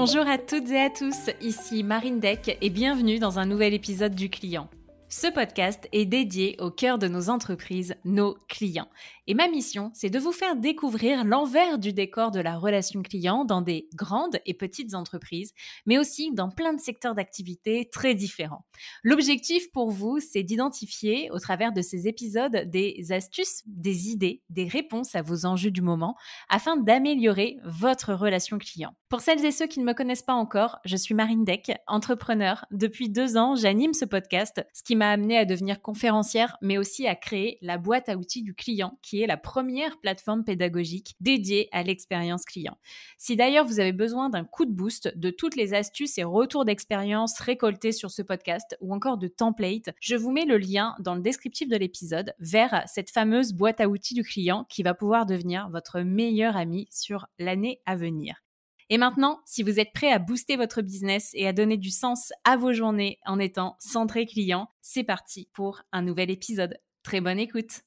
Bonjour à toutes et à tous, ici Marine Deck et bienvenue dans un nouvel épisode du Client. Ce podcast est dédié au cœur de nos entreprises, nos clients. Et ma mission, c'est de vous faire découvrir l'envers du décor de la relation client dans des grandes et petites entreprises, mais aussi dans plein de secteurs d'activité très différents. L'objectif pour vous, c'est d'identifier au travers de ces épisodes des astuces, des idées, des réponses à vos enjeux du moment afin d'améliorer votre relation client. Pour celles et ceux qui ne me connaissent pas encore, je suis Marine Deck, entrepreneur. Depuis 2 ans, j'anime ce podcast, ce qui m'a amenée à devenir conférencière, mais aussi à créer la boîte à outils du client, qui est la première plateforme pédagogique dédiée à l'expérience client. Si d'ailleurs vous avez besoin d'un coup de boost de toutes les astuces et retours d'expérience récoltés sur ce podcast ou encore de templates, je vous mets le lien dans le descriptif de l'épisode vers cette fameuse boîte à outils du client qui va pouvoir devenir votre meilleur ami sur l'année à venir. Et maintenant, si vous êtes prêt à booster votre business et à donner du sens à vos journées en étant centré client, c'est parti pour un nouvel épisode. Très bonne écoute.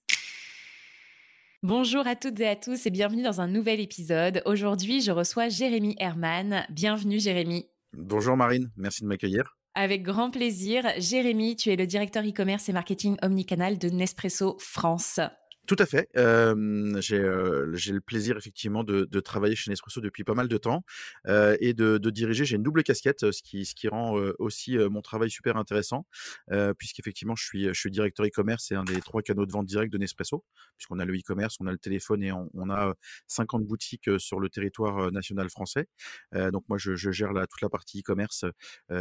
Bonjour à toutes et à tous et bienvenue dans un nouvel épisode. Aujourd'hui, je reçois Jérémy Herman. Bienvenue Jérémy. Bonjour Marine, merci de m'accueillir. Avec grand plaisir. Jérémy, tu es le directeur e-commerce et marketing omnicanal de Nespresso France. Tout à fait. J'ai le plaisir effectivement de travailler chez Nespresso depuis pas mal de temps et de diriger. J'ai une double casquette, ce qui rend aussi mon travail super intéressant, puisqu'effectivement je suis directeur e-commerce. C'est un des 3 canaux de vente direct de Nespresso, puisqu'on a le e-commerce, on a le téléphone et on a 50 boutiques sur le territoire national français. Donc moi je gère toute la partie e-commerce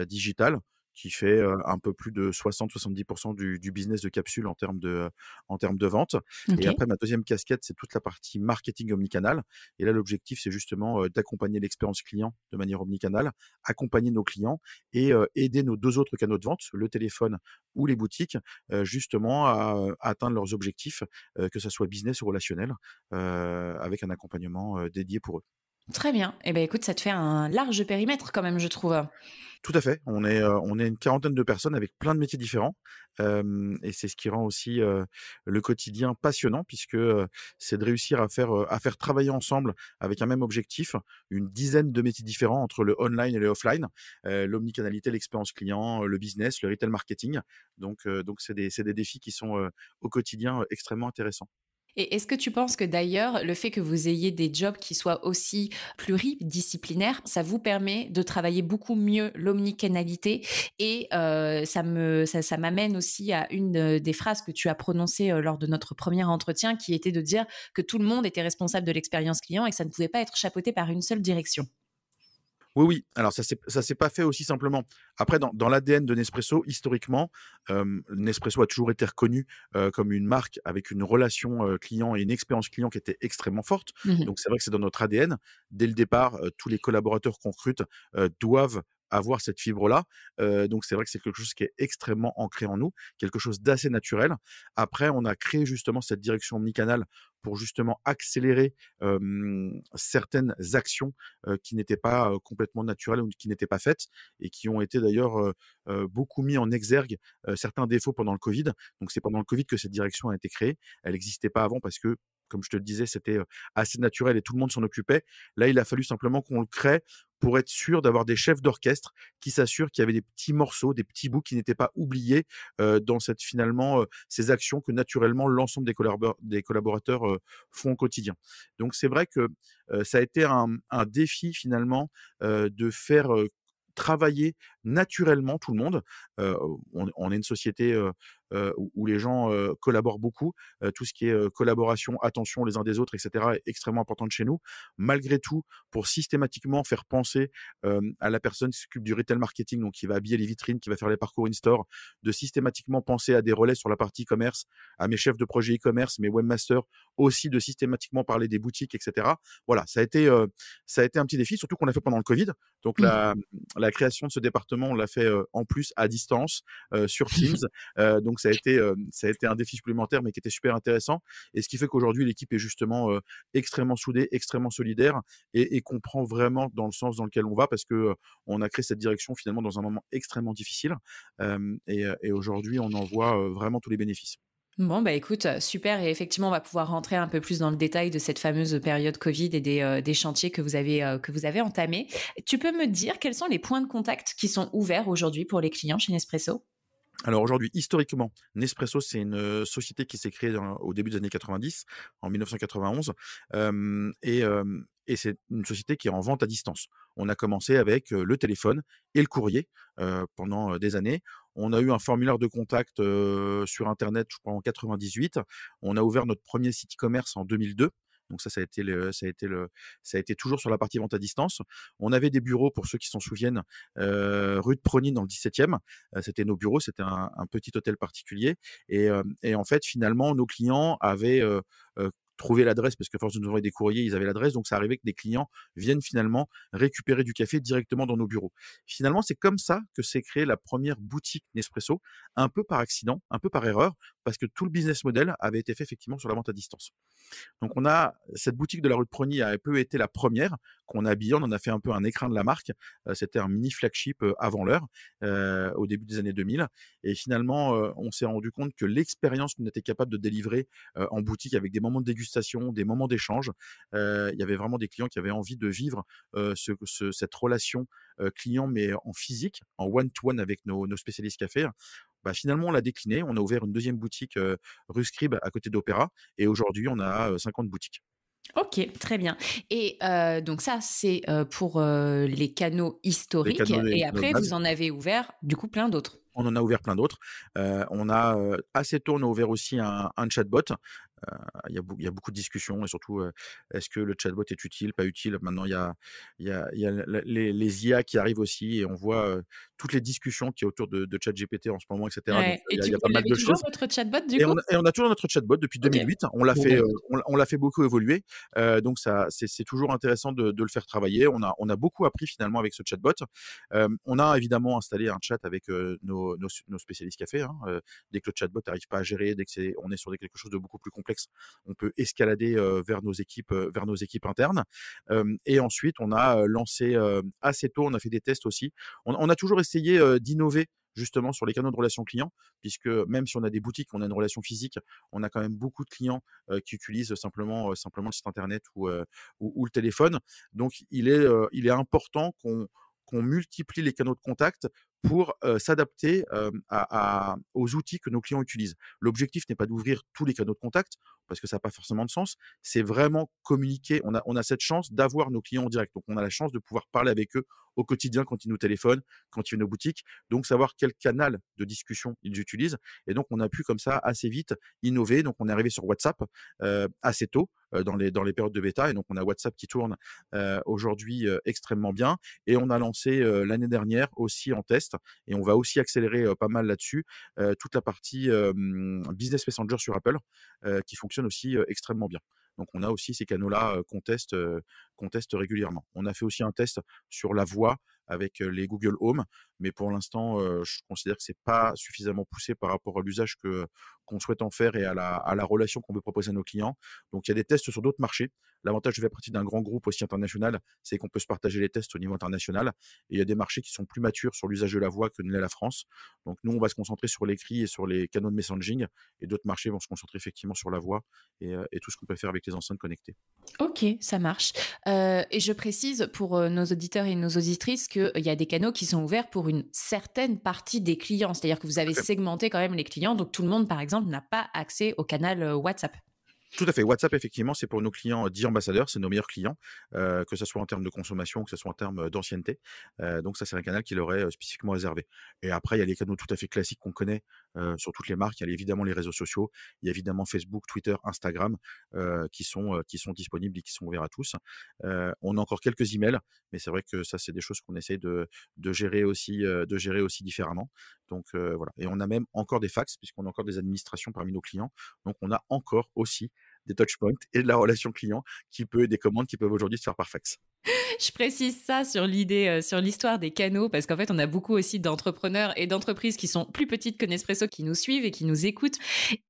digital, qui fait un peu plus de 60-70% du business de Capsule en termes de vente. Ok. Et après, ma deuxième casquette, c'est toute la partie marketing omnicanal. Et là, l'objectif, c'est justement d'accompagner l'expérience client de manière omnicanale, accompagner nos clients et aider nos 2 autres canaux de vente, le téléphone ou les boutiques, justement à atteindre leurs objectifs, que ça soit business ou relationnel, avec un accompagnement dédié pour eux. Très bien. Eh bien écoute, ça te fait un large périmètre quand même, je trouve. Tout à fait. On est une quarantaine de personnes avec plein de métiers différents, et c'est ce qui rend aussi le quotidien passionnant, puisque c'est de réussir à faire travailler ensemble avec un même objectif, une dizaine de métiers différents entre le online et le offline, l'omnicanalité, l'expérience client, le business, le retail marketing. Donc c'est des défis qui sont au quotidien extrêmement intéressants. Et est-ce que tu penses que d'ailleurs, le fait que vous ayez des jobs qui soient aussi pluridisciplinaires, ça vous permet de travailler beaucoup mieux l'omnicanalité et ça m'amène aussi à une des phrases que tu as prononcées lors de notre premier entretien qui était de dire que tout le monde était responsable de l'expérience client et que ça ne pouvait pas être chapeauté par une seule direction. Oui, oui. Alors ça s'est pas fait aussi simplement. Après dans l'ADN de Nespresso, historiquement, Nespresso a toujours été reconnu, comme une marque avec une relation, client et une expérience client qui était extrêmement forte. Mmh. Donc c'est vrai que c'est dans notre ADN. Dès le départ, tous les collaborateurs qu'on recrute, doivent avoir cette fibre-là. Donc c'est vrai que c'est quelque chose qui est extrêmement ancré en nous, quelque chose d'assez naturel. Après, on a créé justement cette direction omnicanal pour justement accélérer, certaines actions qui n'étaient pas complètement naturelles ou qui n'étaient pas faites et qui ont été d'ailleurs beaucoup mis en exergue, certains défauts pendant le Covid. Donc c'est pendant le Covid que cette direction a été créée. Elle n'existait pas avant parce que, comme je te le disais, c'était assez naturel et tout le monde s'en occupait. Là, il a fallu simplement qu'on le crée pour être sûr d'avoir des chefs d'orchestre qui s'assurent qu'il y avait des petits morceaux, des petits bouts qui n'étaient pas oubliés dans ces actions que naturellement l'ensemble des collaborateurs font au quotidien. Donc c'est vrai que ça a été un défi finalement, de faire travailler naturellement tout le monde. On est une société où les gens collaborent beaucoup. Tout ce qui est collaboration, attention les uns des autres, et cetera, est extrêmement importante chez nous. Malgré tout, pour systématiquement faire penser à la personne qui s'occupe du retail marketing, donc qui va habiller les vitrines, qui va faire les parcours in-store, de systématiquement penser à des relais sur la partie e-commerce, à mes chefs de projet e-commerce, mes webmasters, aussi de systématiquement parler des boutiques, et cetera. Voilà, ça a été un petit défi, surtout qu'on l'a fait pendant le Covid. Donc la création de ce département, on l'a fait en plus à distance, sur Teams. Donc ça a été un défi supplémentaire, mais qui était super intéressant. Et ce qui fait qu'aujourd'hui, l'équipe est justement extrêmement soudée, extrêmement solidaire et comprend vraiment dans le sens dans lequel on va, parce que on a créé cette direction finalement dans un moment extrêmement difficile. Et aujourd'hui, on en voit vraiment tous les bénéfices. Bon, bah écoute, super et effectivement, on va pouvoir rentrer un peu plus dans le détail de cette fameuse période Covid et des chantiers que vous avez entamés. Tu peux me dire quels sont les points de contact qui sont ouverts aujourd'hui pour les clients chez Nespresso? Alors aujourd'hui, historiquement, Nespresso, c'est une, société qui s'est créée au début des années 90, en 1991, et c'est une société qui est en vente à distance. On a commencé avec, le téléphone et le courrier, pendant, des années. On a eu un formulaire de contact, sur internet, je crois en 98. On a ouvert notre premier site e-commerce en 2002. Donc ça a été toujours sur la partie vente à distance. On avait des bureaux, pour ceux qui s'en souviennent, rue de Prony dans le 17e. C'était nos bureaux, c'était un petit hôtel particulier et en fait, finalement, nos clients avaient, trouvé l'adresse parce qu'à force de nous envoyer des courriers, ils avaient l'adresse, donc ça arrivait que des clients viennent finalement récupérer du café directement dans nos bureaux. Finalement, c'est comme ça que s'est créée la première boutique Nespresso, un peu par accident, un peu par erreur, parce que tout le business model avait été fait effectivement sur la vente à distance. Donc on a cette boutique de la rue de Prony a un peu été la première qu'on a habillée, on en a fait un peu un écrin de la marque. C'était un mini flagship, avant l'heure, au début des années 2000 et finalement, on s'est rendu compte que l'expérience qu'on était capable de délivrer, en boutique avec des moments de dégustation, des moments d'échange, il y avait vraiment des clients qui avaient envie de vivre, cette relation, client mais en physique, en one to one avec nos spécialistes café. Bah, finalement, on l'a décliné. On a ouvert une deuxième boutique, rue Scribe à côté d'Opéra et aujourd'hui, on a, 50 boutiques. OK, très bien et donc ça, c'est, pour, les canaux historiques Les et canaux de après base. vous en avez ouvert, du coup, plein d'autres? On en a ouvert plein d'autres. On a, assez tôt, on a ouvert aussi un chatbot. Il y a beaucoup de discussions et surtout, est-ce que le chatbot est utile, pas utile? Maintenant, il y a la les IA qui arrivent aussi et on voit, toutes les discussions qu'il y a autour de ChatGPT en ce moment et cetera. Donc, Ouais et il y a vous pas mal l'avez de toujours choses. votre chatbot, du Et coup? on a toujours notre chatbot depuis OK. 2008. On l'a Bon, fait, bah, écoute. on l'a fait beaucoup évoluer, donc ça c'est toujours intéressant de le faire travailler. On a beaucoup appris finalement avec ce chatbot. On a évidemment installé un chat avec, nos spécialistes café, hein, dès que le chatbot n'arrive pas à gérer, dès que on est sur quelque chose de beaucoup plus complexe, on peut escalader, vers nos équipes internes. Et ensuite on a, lancé, assez tôt, on a fait des tests aussi. On a toujours essayé, d'innover justement sur les canaux de relations clients puisque même si on a des boutiques, on a une relation physique, on a quand même beaucoup de clients, qui utilisent simplement le site internet ou le téléphone. Donc il est important qu'on multiplie les canaux de contact pour, s'adapter, aux outils que nos clients utilisent. L'objectif n'est pas d'ouvrir tous les canaux de contact parce que ça n'a pas forcément de sens, c'est vraiment communiquer. On a cette chance d'avoir nos clients en direct, donc on a la chance de pouvoir parler avec eux au quotidien quand ils nous téléphonent, quand ils viennent aux boutiques, donc savoir quel canal de discussion ils utilisent et donc on a pu comme ça assez vite innover. Donc on est arrivé sur WhatsApp, assez tôt, dans les périodes de bêta et donc on a WhatsApp qui tourne, aujourd'hui, extrêmement bien et on a lancé, l'année dernière aussi en test et on va aussi accélérer, pas mal là-dessus, toute la partie, Business Messenger sur Apple, qui fonctionne aussi, extrêmement bien. Donc on a aussi ces canaux-là, qu'on teste régulièrement. On a fait aussi un test sur la voix avec, les Google Home, mais pour l'instant, je considère que c'est pas suffisamment poussé par rapport à l'usage qu'on souhaite en faire et à la relation qu'on veut proposer à nos clients. Donc il y a des tests sur d'autres marchés. L'avantage de faire partie d'un grand groupe aussi international, c'est qu'on peut se partager les tests au niveau international et il y a des marchés qui sont plus matures sur l'usage de la voix que ne l'est la France. Donc nous, on va se concentrer sur l'écrit et sur les canaux de messaging et d'autres marchés vont se concentrer effectivement sur la voix et tout ce qu'on peut faire avec les enceintes connectées. OK, ça marche. Et je précise pour, nos auditeurs et nos auditrices qu'il y a des canaux qui sont ouverts pour une certaine partie des clients. C'est-à-dire que vous avez segmenté quand même les clients, donc tout le monde, par exemple, n'a pas accès au canal, WhatsApp? Tout à fait. WhatsApp, effectivement, c'est pour nos clients, dits ambassadeurs, c'est nos meilleurs clients, que ça soit en termes de consommation, que ça soit en termes, d'ancienneté. Donc ça, c'est un canal qui leur est, spécifiquement réservé. Et après, il y a les canaux tout à fait classiques qu'on connaît, sur toutes les marques. Il y a évidemment les réseaux sociaux, il y a évidemment Facebook, Twitter, Instagram, qui sont disponibles et qui sont ouverts à tous. On a encore quelques emails, mais c'est vrai que ça, c'est des choses qu'on essaie de gérer aussi différemment. Donc voilà et on a même encore des fax puisqu'on a encore des administrations parmi nos clients. Donc on a encore aussi des touch points et de la relation client des commandes qui peuvent aujourd'hui se faire par fax. Je précise ça sur l'idée, sur l'histoire des canaux, parce qu'en fait, on a beaucoup aussi d'entrepreneurs et d'entreprises qui sont plus petites que Nespresso, qui nous suivent et qui nous écoutent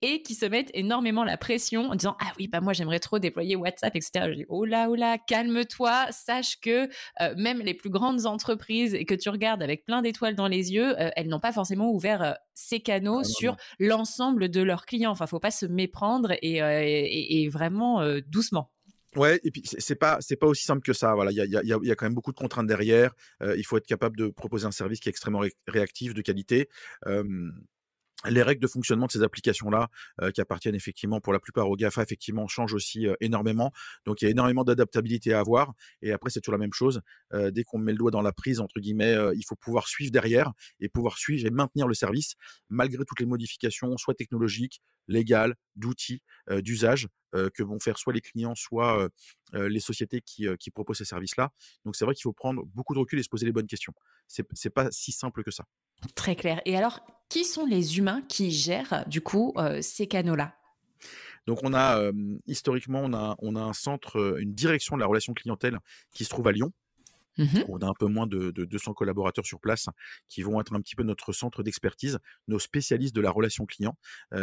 et qui se mettent énormément la pression en disant ah oui bah moi j'aimerais trop déployer WhatsApp etc. Je dis oh là calme-toi, sache que même les plus grandes entreprises et que tu regardes avec plein d'étoiles dans les yeux, elles n'ont pas forcément ouvert ces canaux Ah non, sur non. l'ensemble de leurs clients. Enfin, faut pas se méprendre et vraiment doucement. Ouais, et puis c'est pas aussi simple que ça. Voilà, il y a quand même beaucoup de contraintes derrière. Il faut être capable de proposer un service qui est extrêmement réactif, de qualité. Hem Les règles de fonctionnement de ces applications-là, qui appartiennent effectivement pour la plupart aux GAFA, effectivement, changent aussi, énormément. Donc il y a énormément d'adaptabilité à avoir et après c'est toujours la même chose, dès qu'on met le doigt dans la «prise» entre guillemets, il faut pouvoir suivre derrière et pouvoir suivre et maintenir le service malgré toutes les modifications, soit technologiques, légales, d'outils, d'usage, que vont faire soit les clients, soit, les sociétés qui proposent ces services-là. Donc c'est vrai qu'il faut prendre beaucoup de recul et se poser les bonnes questions. C'est pas si simple que ça. Très clair. Et alors, qui sont les humains qui gèrent du coup ces canaux-là? Donc on a, historiquement, on a un centre, une direction de la relation clientèle qui se trouve à Lyon. Mmh. On a un peu moins de 200 collaborateurs sur place qui vont être un petit peu notre centre d'expertise, nos spécialistes de la relation client,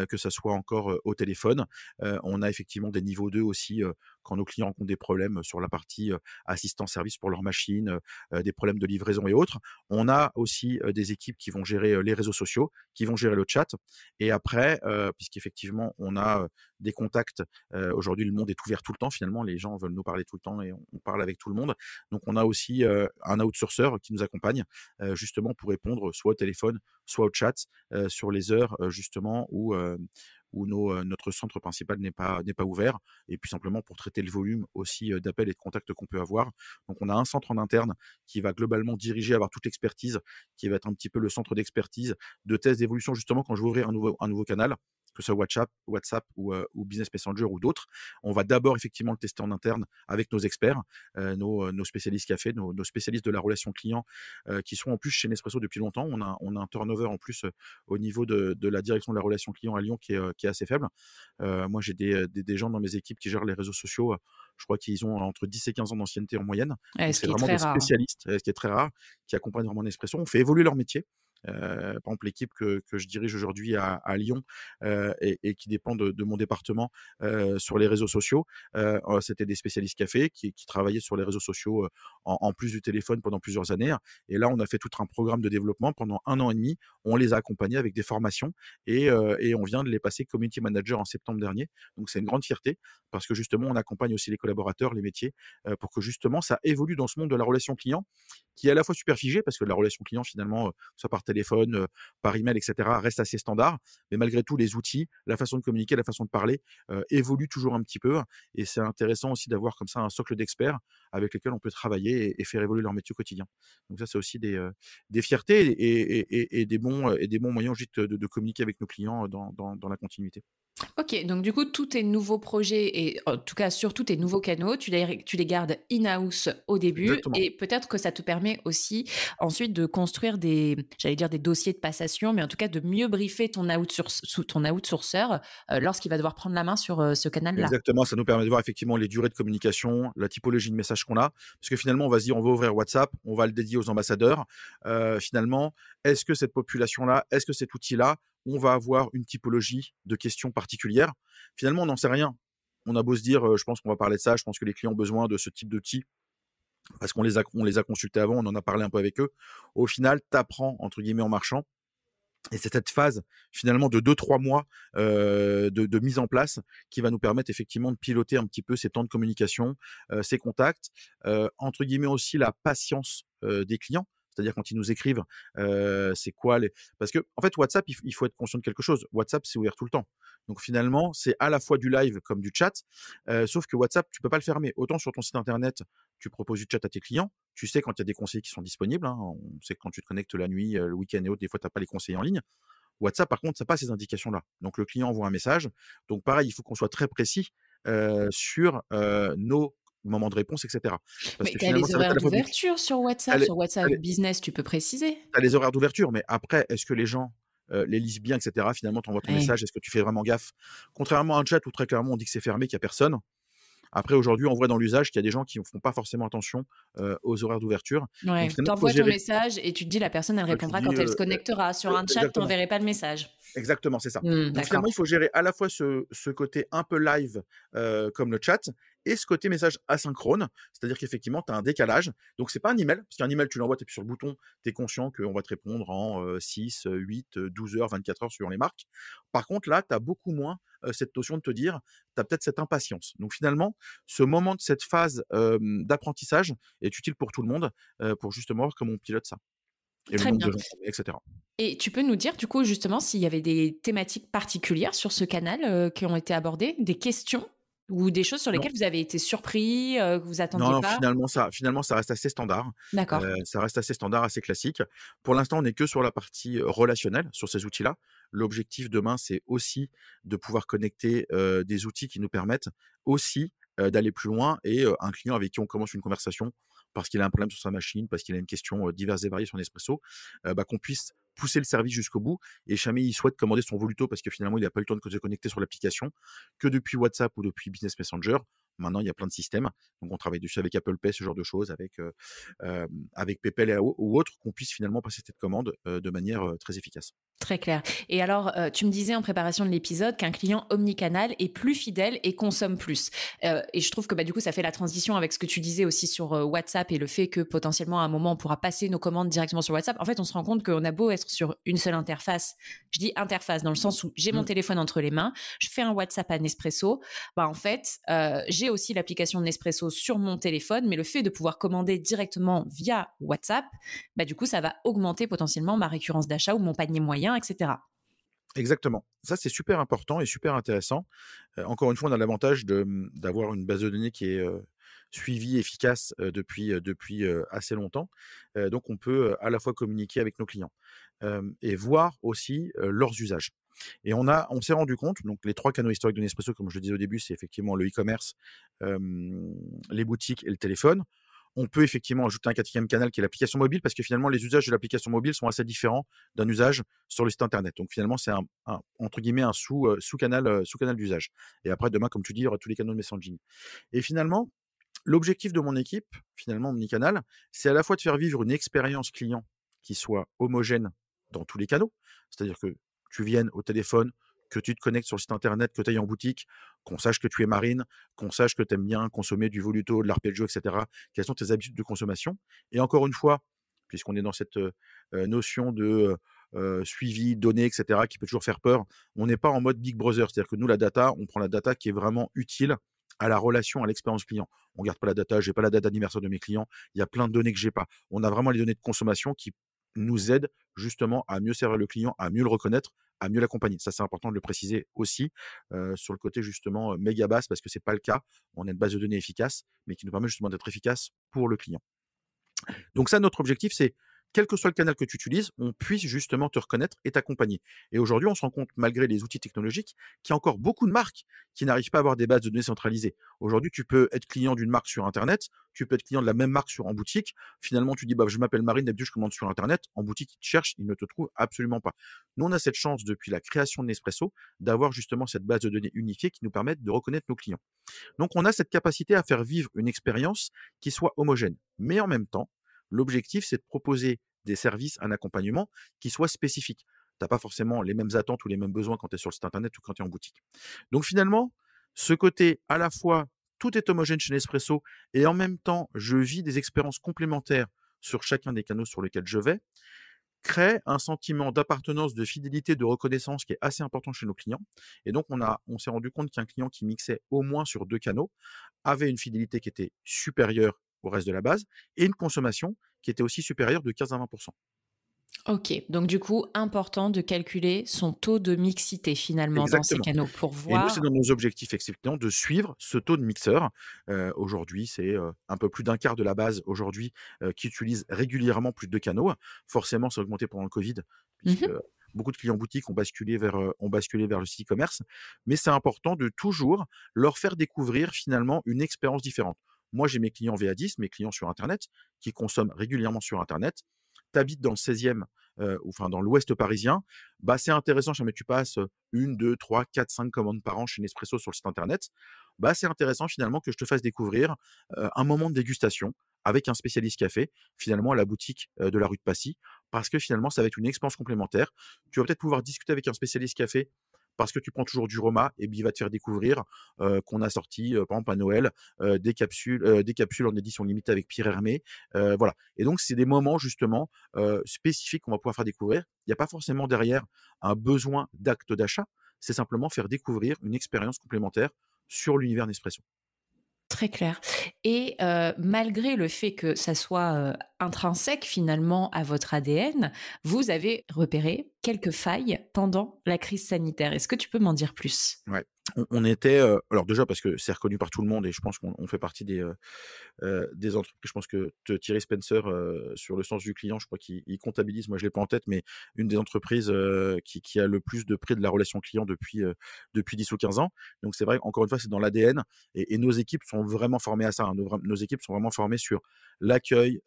que ça soit encore, au téléphone. On a effectivement des niveaux 2 aussi, quand nos clients rencontrent des problèmes sur la partie, assistance service pour leur machine, des problèmes de livraison et autres. On a aussi, des équipes qui vont gérer, les réseaux sociaux, qui vont gérer le chat et après, puisqu'effectivement on a, des contacts, aujourd'hui le monde est ouvert tout le temps finalement, les gens veulent nous parler tout le temps et on parle avec tout le monde. Donc on a aussi, un outsourcer qui nous accompagne, justement pour répondre soit au téléphone, soit au chat, sur les heures, justement où notre centre principal n'est pas ouvert et puis simplement pour traiter le volume aussi, d'appels et de contacts qu'on peut avoir. Donc on a un centre en interne qui va globalement diriger, avoir toute l'expertise, qui va être un petit peu le centre d'expertise, de test, d'évolution justement quand je vais ouvrir un nouveau canal, que ce soit WhatsApp ou Business Messenger ou d'autres. On va d'abord effectivement le tester en interne avec nos experts, nos spécialistes café, nos spécialistes de la relation client, qui sont en plus chez Nespresso depuis longtemps. On a un turnover en plus, au niveau de la direction de la relation client à Lyon qui est assez faible. Moi, j'ai des gens dans mes équipes qui gèrent les réseaux sociaux, je crois qu'ils ont entre 10 et 15 ans d'ancienneté en moyenne. Ouais, Donc ce c'est qui est vraiment très des rare. spécialistes, ce qui est très rare, qui accompagnent vraiment Nespresso. On fait évoluer leur métier. Par exemple, l'équipe que je dirige aujourd'hui à Lyon, et qui dépend de mon département, sur les réseaux sociaux, c'était des spécialistes café qui travaillaient sur les réseaux sociaux, en plus du téléphone pendant plusieurs années. Et là, on a fait tout un programme de développement pendant 1 an et demi. On les a accompagnés avec des formations et on vient de les passer community manager en septembre dernier. Donc c'est une grande fierté parce que justement, on accompagne aussi les collaborateurs, les métiers, pour que justement ça évolue dans ce monde de la relation client qui est à la fois super figé parce que la relation client finalement, soit par téléphone, par email et cetera, reste assez standard. Mais malgré tout, les outils, la façon de communiquer, la façon de parler, évoluent toujours un petit peu et c'est intéressant aussi d'avoir comme ça un socle d'experts avec lesquels on peut travailler et faire évoluer leur métier au quotidien. Donc ça, c'est aussi des fiertés et des bons moyens juste de communiquer avec nos clients dans la continuité. OK, donc du coup, tous tes nouveaux projets et en tout cas, surtout tes nouveaux canaux, tu les gardes in-house au début Exactement. et peut-être que ça te permet aussi ensuite de construire j'allais dire des dossiers de passation, mais en tout cas de mieux briefer ton outsourceur, lorsqu'il va devoir prendre la main sur, ce canal-là. Exactement, ça nous permet de voir effectivement les durées de communication, la typologie de messages qu'on a. Parce que finalement, on va se dire, on va ouvrir WhatsApp, on va le dédier aux ambassadeurs. Finalement, est-ce que cette population-là, est-ce que cet outil-là, on va avoir une typologie de questions particulières? Finalement, on n'en sait rien. On a beau se dire, je pense qu'on va parler de ça, je pense que les clients ont besoin de ce type d'outils parce qu'on les a consultés avant, on en a parlé un peu avec eux. Au final, tu apprends, entre guillemets, en marchant et c'est cette phase finalement de 2-3 mois, de mise en place qui va nous permettre effectivement de piloter un petit peu ces temps de communication, ces contacts, entre guillemets aussi la patience, des clients. C'est-à-dire quand ils nous écrivent, c'est quoi les parce qu'en fait WhatsApp, il faut être conscient de quelque chose. WhatsApp, c'est ouvert tout le temps. Donc finalement, c'est à la fois du live comme du chat, sauf que WhatsApp, tu peux pas le fermer. Autant sur ton site internet, tu proposes du chat à tes clients, tu sais quand il y a des conseillers qui sont disponibles, hein. On sait que quand tu te connectes la nuit, le week-end et autres, des fois, tu as pas les conseillers en ligne. WhatsApp, par contre, ça n'a pas ces indications-là. Donc le client envoie un message. Donc pareil, il faut qu'on soit très précis, sur, nos moments de réponse et cetera. Parce Mais que tu as finalement, les ça va être à horaires la fois du d'ouverture sur tu WhatsApp. les Sur tu WhatsApp les Business, tu peux préciser. tu les horaires d'ouverture, mais après, est-ce que les gens, les lisent bien et cetera? Finalement, tu envoies ton Ouais. message, est-ce que tu fais vraiment gaffe? Contrairement à un chat où très clairement on dit que c'est fermé, qu'il y a personne. Après aujourd'hui, on voit dans l'usage qu'il y a des gens qui ne font pas forcément attention, aux horaires d'ouverture. Donc Ouais, finalement, tu il faut ton gérer. message et tu te dis: «La personne, elle Tu répondra dis, quand elle se connectera». Sur un chat, tu exactement. enverrais pas le message. Exactement, c'est ça. Mmh, Donc finalement, il d'accord. faut gérer à la fois ce côté un peu live, comme le chat et ce côté message asynchrone. C'est-à-dire qu'effectivement, tu as un décalage. Donc c'est pas un email, parce qu'un email, tu l'envoies, tu appuies sur le bouton, tu es conscient qu'on va te répondre en, 6, 8, 12 heures, 24 heures suivant les marques. Par contre, là, tu as beaucoup moins, cette notion de te dire, tu as peut-être cette impatience. Donc finalement, ce moment de cette phase, d'apprentissage est utile pour tout le monde, pour justement voir comment on pilote ça et le Très nombre de bien. gens qu'on met et cetera. Et tu peux nous dire, du coup, justement, s'il y avait des thématiques particulières sur ce canal, qui ont été abordées, des questions ou des choses sur Non. lesquelles vous avez été surpris, que vous Non, attendiez non, pas? finalement ça reste assez standard, D'accord. ça reste assez standard, assez classique. Pour l'instant, on n'est que sur la partie, relationnelle, sur ces outils-là. L'objectif demain, c'est aussi de pouvoir connecter, des outils qui nous permettent aussi, d'aller plus loin et un client avec qui on commence une conversation parce qu'il a un problème sur sa machine, parce qu'il a une question, diverse et variée sur Nespresso, qu'on puisse pousser le service jusqu'au bout et jamais il souhaite commander son voluto parce que finalement il n'a pas eu le temps de se connecter sur l'application, que depuis WhatsApp ou depuis Business Messenger. Maintenant, il y a plein de systèmes. Donc, on travaille dessus avec Apple Pay, ce genre de choses, avec PayPal et ou autres, qu'on puisse finalement passer cette commande, de manière, très efficace. Très clair. Et alors, tu me disais en préparation de l'épisode qu'un client omnicanal est plus fidèle et consomme plus. Et je trouve que, bah, du coup, ça fait la transition avec ce que tu disais aussi sur, WhatsApp et le fait que potentiellement, à un moment, on pourra passer nos commandes directement sur WhatsApp. En fait, on se rend compte qu'on a beau être sur une seule interface. Je dis interface dans le sens où j'ai mon Mmh. téléphone entre les mains, je fais un WhatsApp à Nespresso. Bah, en fait, j'ai aussi l'application Nespresso sur mon téléphone, mais le fait de pouvoir commander directement via WhatsApp, bah, du coup, ça va augmenter potentiellement ma récurrence d'achat ou mon panier moyen, et cetera. Exactement. Ça, c'est super important et super intéressant. Encore une fois, on a l'avantage d'avoir une base de données qui est, suivie, efficace, depuis assez longtemps. Donc on peut, à la fois communiquer avec nos clients, et voir aussi, leurs usages. Et on s'est rendu compte, donc les 3 canaux historiques de Nespresso, comme je le disais au début, c'est effectivement le e-commerce, les boutiques et le téléphone. On peut effectivement ajouter un 4e canal qui est l'application mobile parce que finalement les usages de l'application mobile sont assez différents d'un usage sur le site internet. Donc finalement, c'est un entre guillemets un sous-canal, sous-canal d'usage. Et après demain, comme tu dis, il y aura tous les canaux de messaging. Et finalement, l'objectif de mon équipe, finalement omnicanal, c'est à la fois de faire vivre une expérience client qui soit homogène dans tous les canaux. C'est-à-dire que tu viennes au téléphone, que tu te connectes sur le site internet, que tu ailles en boutique, qu'on sache que tu es marine, qu'on sache que tu aimes bien consommer du voluto, de l'arpeggio et cetera. Quelles sont tes habitudes de consommation? Et encore une fois, puisqu'on est dans cette, notion de, suivi, données et cetera, qui peut toujours faire peur, on n'est pas en mode Big Brother. C'est-à-dire que nous, la data, on prend la data qui est vraiment utile à la relation, à l'expérience client. On garde pas la data, j'ai pas la date d'anniversaire de mes clients, il y a plein de données que j'ai pas. On a vraiment les données de consommation qui nous aident justement à mieux servir le client, à mieux le reconnaître, à mieux l'accompagner. Ça, c'est important de le préciser aussi, sur le côté justement, méga basse parce que c'est pas le cas. On a une base de données efficace, mais qui nous permet justement d'être efficace pour le client. Donc ça, notre objectif, c'est quel que soit le canal que tu utilises, on puisse justement te reconnaître et t'accompagner. Et aujourd'hui, on se rend compte, malgré les outils technologiques, qu'il y a encore beaucoup de marques qui n'arrivent pas à avoir des bases de données centralisées. Aujourd'hui, tu peux être client d'une marque sur Internet, tu peux être client de la même marque en boutique. Finalement, tu dis, bah, je m'appelle Marine, d'habitude, je commande sur Internet. En boutique, ils te cherchent, ils ne te trouvent absolument pas. Nous, on a cette chance, depuis la création de Nespresso, d'avoir justement cette base de données unifiée qui nous permet de reconnaître nos clients. Donc, on a cette capacité à faire vivre une expérience qui soit homogène. Mais en même temps, l'objectif, c'est de proposer des services, un accompagnement qui soit spécifique. Tu n'as pas forcément les mêmes attentes ou les mêmes besoins quand tu es sur le site internet ou quand tu es en boutique. Donc finalement, ce côté à la fois tout est homogène chez Nespresso et en même temps, je vis des expériences complémentaires sur chacun des canaux sur lesquels je vais, crée un sentiment d'appartenance, de fidélité, de reconnaissance qui est assez important chez nos clients. Et donc, on s'est rendu compte qu'un client qui mixait au moins sur 2 canaux avait une fidélité qui était supérieure au reste de la base et une consommation qui était aussi supérieure de 15 à 20. OK, donc du coup, important de calculer son taux de mixité finalement dans ces Exactement. canaux pour Et nous, c'est voir. dans nos objectifs effectivement de suivre ce taux de mixeur. Aujourd'hui, c'est, un peu plus d'un quart de la base aujourd'hui, qui utilise régulièrement plus de 2 canaux. Forcément, ça a augmenté pendant le covid puisque Mmh. beaucoup de clients boutiques ont basculé vers le site e-commerce. Mais c'est important de toujours leur faire découvrir finalement une expérience différente. Moi, j'ai mes clients VA10, mes clients sur internet, qui consomment régulièrement sur internet. tu habites dans le 16e, ou enfin dans l'ouest parisien, bah, c'est intéressant si jamais tu passes, 1, 2, 3, 4, 5 commandes par an chez Nespresso sur le site internet, bah, c'est intéressant finalement que je te fasse découvrir, un moment de dégustation avec un spécialiste café, finalement à la boutique, de la rue de Passy. Parce que finalement, ça va être une expérience complémentaire. Tu vas peut-être pouvoir discuter avec un spécialiste café parce que tu prends toujours du Roma et puis il va te faire découvrir, qu'on a sorti, par exemple à Noël, des capsules en édition limitée avec Pierre Hermé, voilà. Et donc c'est des moments justement, spécifiques qu'on va pouvoir faire découvrir. Il y a pas forcément derrière un besoin d'acte d'achat, c'est simplement faire découvrir une expérience complémentaire sur l'univers Nespresso. Très clair. Et malgré le fait que ça soit, intrinsèque finalement à votre ADN, vous avez repéré quelques failles pendant la crise sanitaire. Est-ce que tu peux m'en dire plus? Ouais. On était, alors déjà parce que c'est reconnu par tout le monde et je pense qu'on fait partie des entreprises. Je pense que Thierry Spencer, sur le sens du client, je crois qu'il comptabilise, moi je l'ai pas en tête, mais une des entreprises, qui a le plus de prix de la relation client depuis 10 ou 15 ans. Donc c'est vrai, encore une fois, c'est dans l'ADN et nos équipes sont vraiment formées à ça, hein. Nos équipes sont vraiment formées sur l'accueil,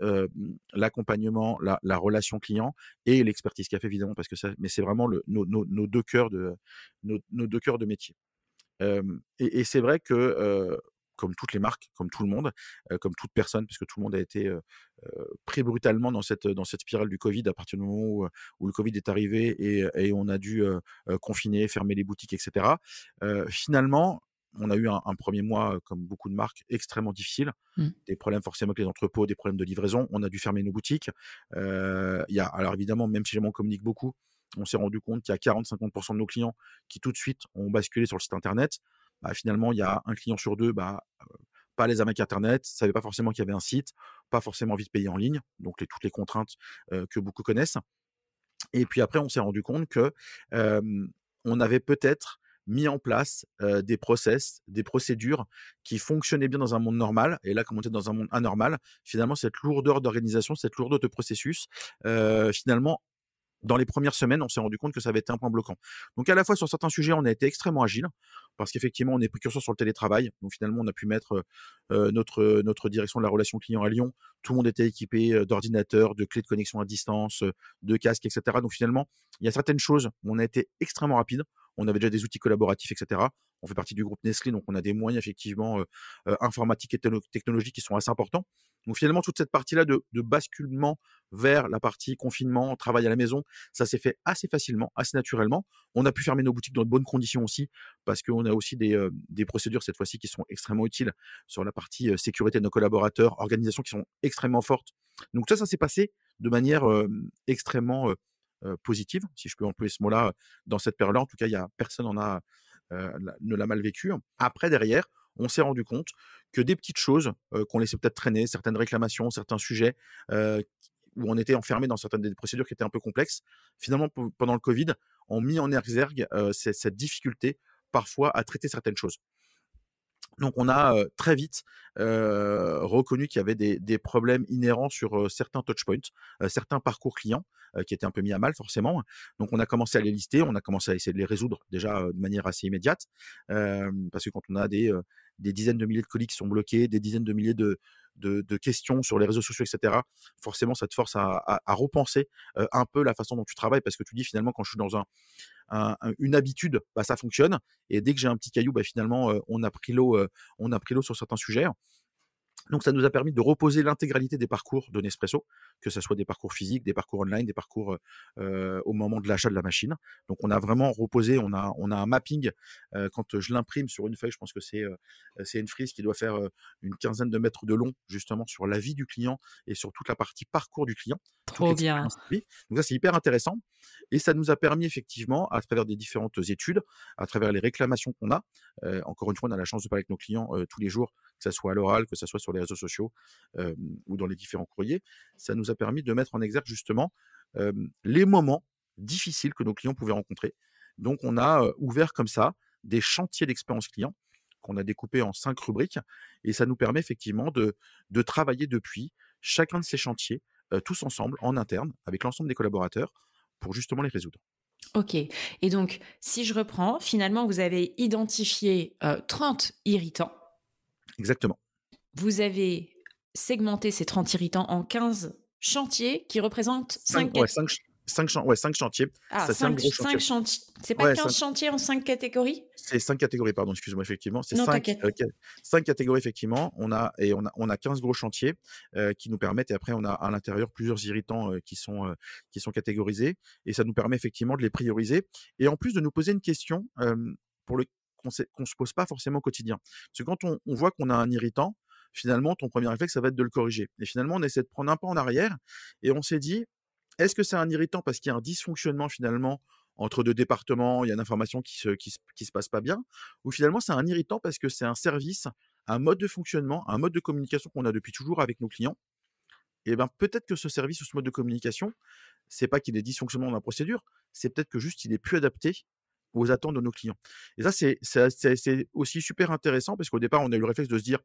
l'accompagnement, la relation client et l'expertise café évidemment parce que ça mais c'est vraiment nos 2 cœurs nos 2 cœurs de métier. Et c'est vrai que, comme toutes les marques, comme tout le monde, comme toute personne, puisque tout le monde a été, pris brutalement dans cette spirale du Covid à partir du moment où le Covid est arrivé et on a dû, confiner, fermer les boutiques et cetera. Finalement, on a eu un 1er mois, comme beaucoup de marques, extrêmement difficile. Mmh. Des problèmes forcément avec les entrepôts, des problèmes de livraison. On a dû fermer nos boutiques. Il y a alors évidemment, même si jamais on communique beaucoup, on s'est rendu compte qu'il y a 40-50 de nos clients qui tout de suite ont basculé sur le site internet. Bah, finalement, il y a un client sur 2, bah, pas les avec internet, savait pas forcément qu'il y avait un site, pas forcément envie de payer en ligne, donc toutes les contraintes, que beaucoup connaissent. Et puis après, on s'est rendu compte que, on avait peut-être mis en place, des process, des procédures qui fonctionnaient bien dans un monde normal et là, comme on était dans un monde anormal, finalement cette lourdeur d'organisation, cette lourdeur de processus, finalement dans les premières semaines, on s'est rendu compte que ça avait été un point bloquant. Donc à la fois sur certains sujets, on a été extrêmement agile parce qu'effectivement, on est précurseur sur le télétravail. Donc finalement, on a pu mettre, notre direction de la relation client à Lyon. Tout le monde était équipé, d'ordinateurs, de clés de connexion à distance, de casques et cetera. Donc finalement, il y a certaines choses où on a été extrêmement rapide. On avait déjà des outils collaboratifs et cetera. On fait partie du groupe Nestlé, donc on a des moyens effectivement, informatiques et technologiques qui sont assez importants. Donc finalement, toute cette partie-là de basculement vers la partie confinement, travail à la maison, ça s'est fait assez facilement, assez naturellement. On a pu fermer nos boutiques dans de bonnes conditions aussi, parce qu'on a aussi des procédures cette fois-ci qui sont extrêmement utiles sur la partie sécurité de nos collaborateurs, organisation qui sont extrêmement fortes. Donc ça s'est passé de manière extrêmement positive, si je peux employer ce mot-là, dans cette période-là. En tout cas, il y a personne ne l'a mal vécu. Après, derrière, on s'est rendu compte que des petites choses qu'on laissait peut-être traîner, certaines réclamations, certains sujets euh, où on était enfermé dans certaines des procédures qui étaient un peu complexes, finalement, pendant le Covid, ont mis en exergue cette difficulté parfois à traiter certaines choses. Donc on a, très vite, reconnu qu'il y avait des problèmes inhérents sur, certains touchpoints, certains parcours clients, qui étaient un peu mis à mal forcément. Donc on a commencé à les lister, on a commencé à essayer de les résoudre déjà, de manière assez immédiate. Parce que quand on a des dizaines de milliers de colis qui sont bloqués, des dizaines de milliers de questions sur les réseaux sociaux et cetera, forcément ça te force à repenser, un peu la façon dont tu travailles parce que tu dis finalement quand je suis dans une habitude, bah, ça fonctionne. Et dès que j'ai un petit caillou, bah, finalement, on a pris l'eau sur certains sujets. Donc ça nous a permis de reposer l'intégralité des parcours de Nespresso, que ce soit des parcours physiques, des parcours online, des parcours au moment de l'achat de la machine. Donc on a vraiment reposé, on a un mapping. Quand je l'imprime sur une feuille, je pense que c'est une frise qui doit faire une quinzaine de mètres de long, justement sur la vie du client et sur toute la partie parcours du client, toute Trop bien. l'expérience de vie. Donc ça c'est hyper intéressant et ça nous a permis effectivement, à travers des différentes études, à travers les réclamations qu'on a, encore une fois on a la chance de parler avec nos clients tous les jours, que ça soit à l'oral, que ça soit sur les réseaux sociaux ou dans les différents courriers, ça nous a permis de mettre en exergue justement les moments difficiles que nos clients pouvaient rencontrer. Donc on a ouvert comme ça des chantiers d'expérience client qu'on a découpés en 5 rubriques et ça nous permet effectivement de travailler depuis chacun de ces chantiers tous ensemble en interne avec l'ensemble des collaborateurs pour justement les résoudre. OK. Et donc, si je reprends, finalement, vous avez identifié 30 irritants. Exactement. Vous avez segmenté ces 30 irritants en 15 chantiers qui représentent 5 5 ouais, 5 chantiers. ah Ça, c'est un 5 gros chantier. 5 chantiers. C'est pas Ouais, 15 chantiers en 5 catégories? c'est 5 catégories, pardon, excuse-moi, effectivement. C'est Non, 5 t'inquiète. 5 catégories, effectivement. On a 15 gros chantiers, qui nous permettent et après on a à l'intérieur plusieurs irritants, qui sont catégorisés et ça nous permet effectivement de les prioriser et en plus de nous poser une question, pour le qu'on se pose pas forcément au quotidien. Parce que quand on voit qu'on a un irritant, finalement, ton premier réflexe, ça va être de le corriger et finalement, on essaie de prendre un pas en arrière et on s'est dit: «Est-ce que c'est un irritant parce qu'il y a un dysfonctionnement finalement entre 2 départements, il y a une information qui se passe pas bien, ou finalement c'est un irritant parce que c'est un service, un mode de fonctionnement, un mode de communication qu'on a depuis toujours avec nos clients et ben, peut-être que ce service ou ce mode de communication, c'est pas qu'il est dysfonctionnement dans la procédure, c'est peut-être que juste il est plus adapté aux attentes de nos clients et ça c'est aussi super intéressant parce qu'au départ, on a eu le réflexe de se dire: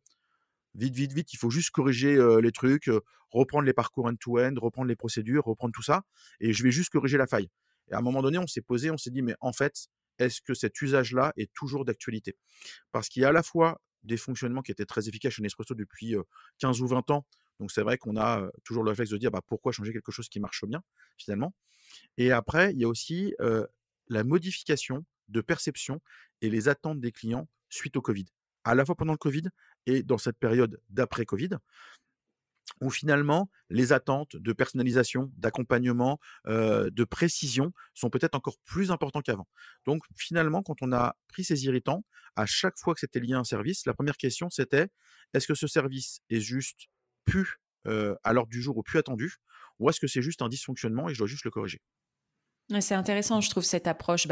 «Vite, vite, vite, il faut juste corriger, les trucs, reprendre les parcours end-to-end, reprendre les procédures, reprendre tout ça et je vais juste corriger la faille» et à un moment donné, on s'est posé, on s'est dit: «Mais en fait, est-ce que cet usage-là est toujours d'actualité?» Parce qu'il y a à la fois des fonctionnements qui étaient très efficaces chez Nespresso depuis, 15 ou 20 ans, donc c'est vrai qu'on a, toujours le réflexe de dire: «Bah, pourquoi changer quelque chose qui marche bien, finalement?» et après, il y a aussi, la modification de perception et les attentes des clients suite au Covid. À la fois pendant le Covid et dans cette période d'après Covid, où finalement les attentes de personnalisation, d'accompagnement, de précision sont peut-être encore plus importants qu'avant. Donc finalement, quand on a pris ces irritants, à chaque fois que c'était lié à un service, la première question c'était: «Est-ce que ce service est juste plus, à l'ordre du jour ou plus attendu? Ou est-ce que c'est juste un dysfonctionnement et je dois juste le corriger?» Ouais, c'est intéressant, je trouve cette approche,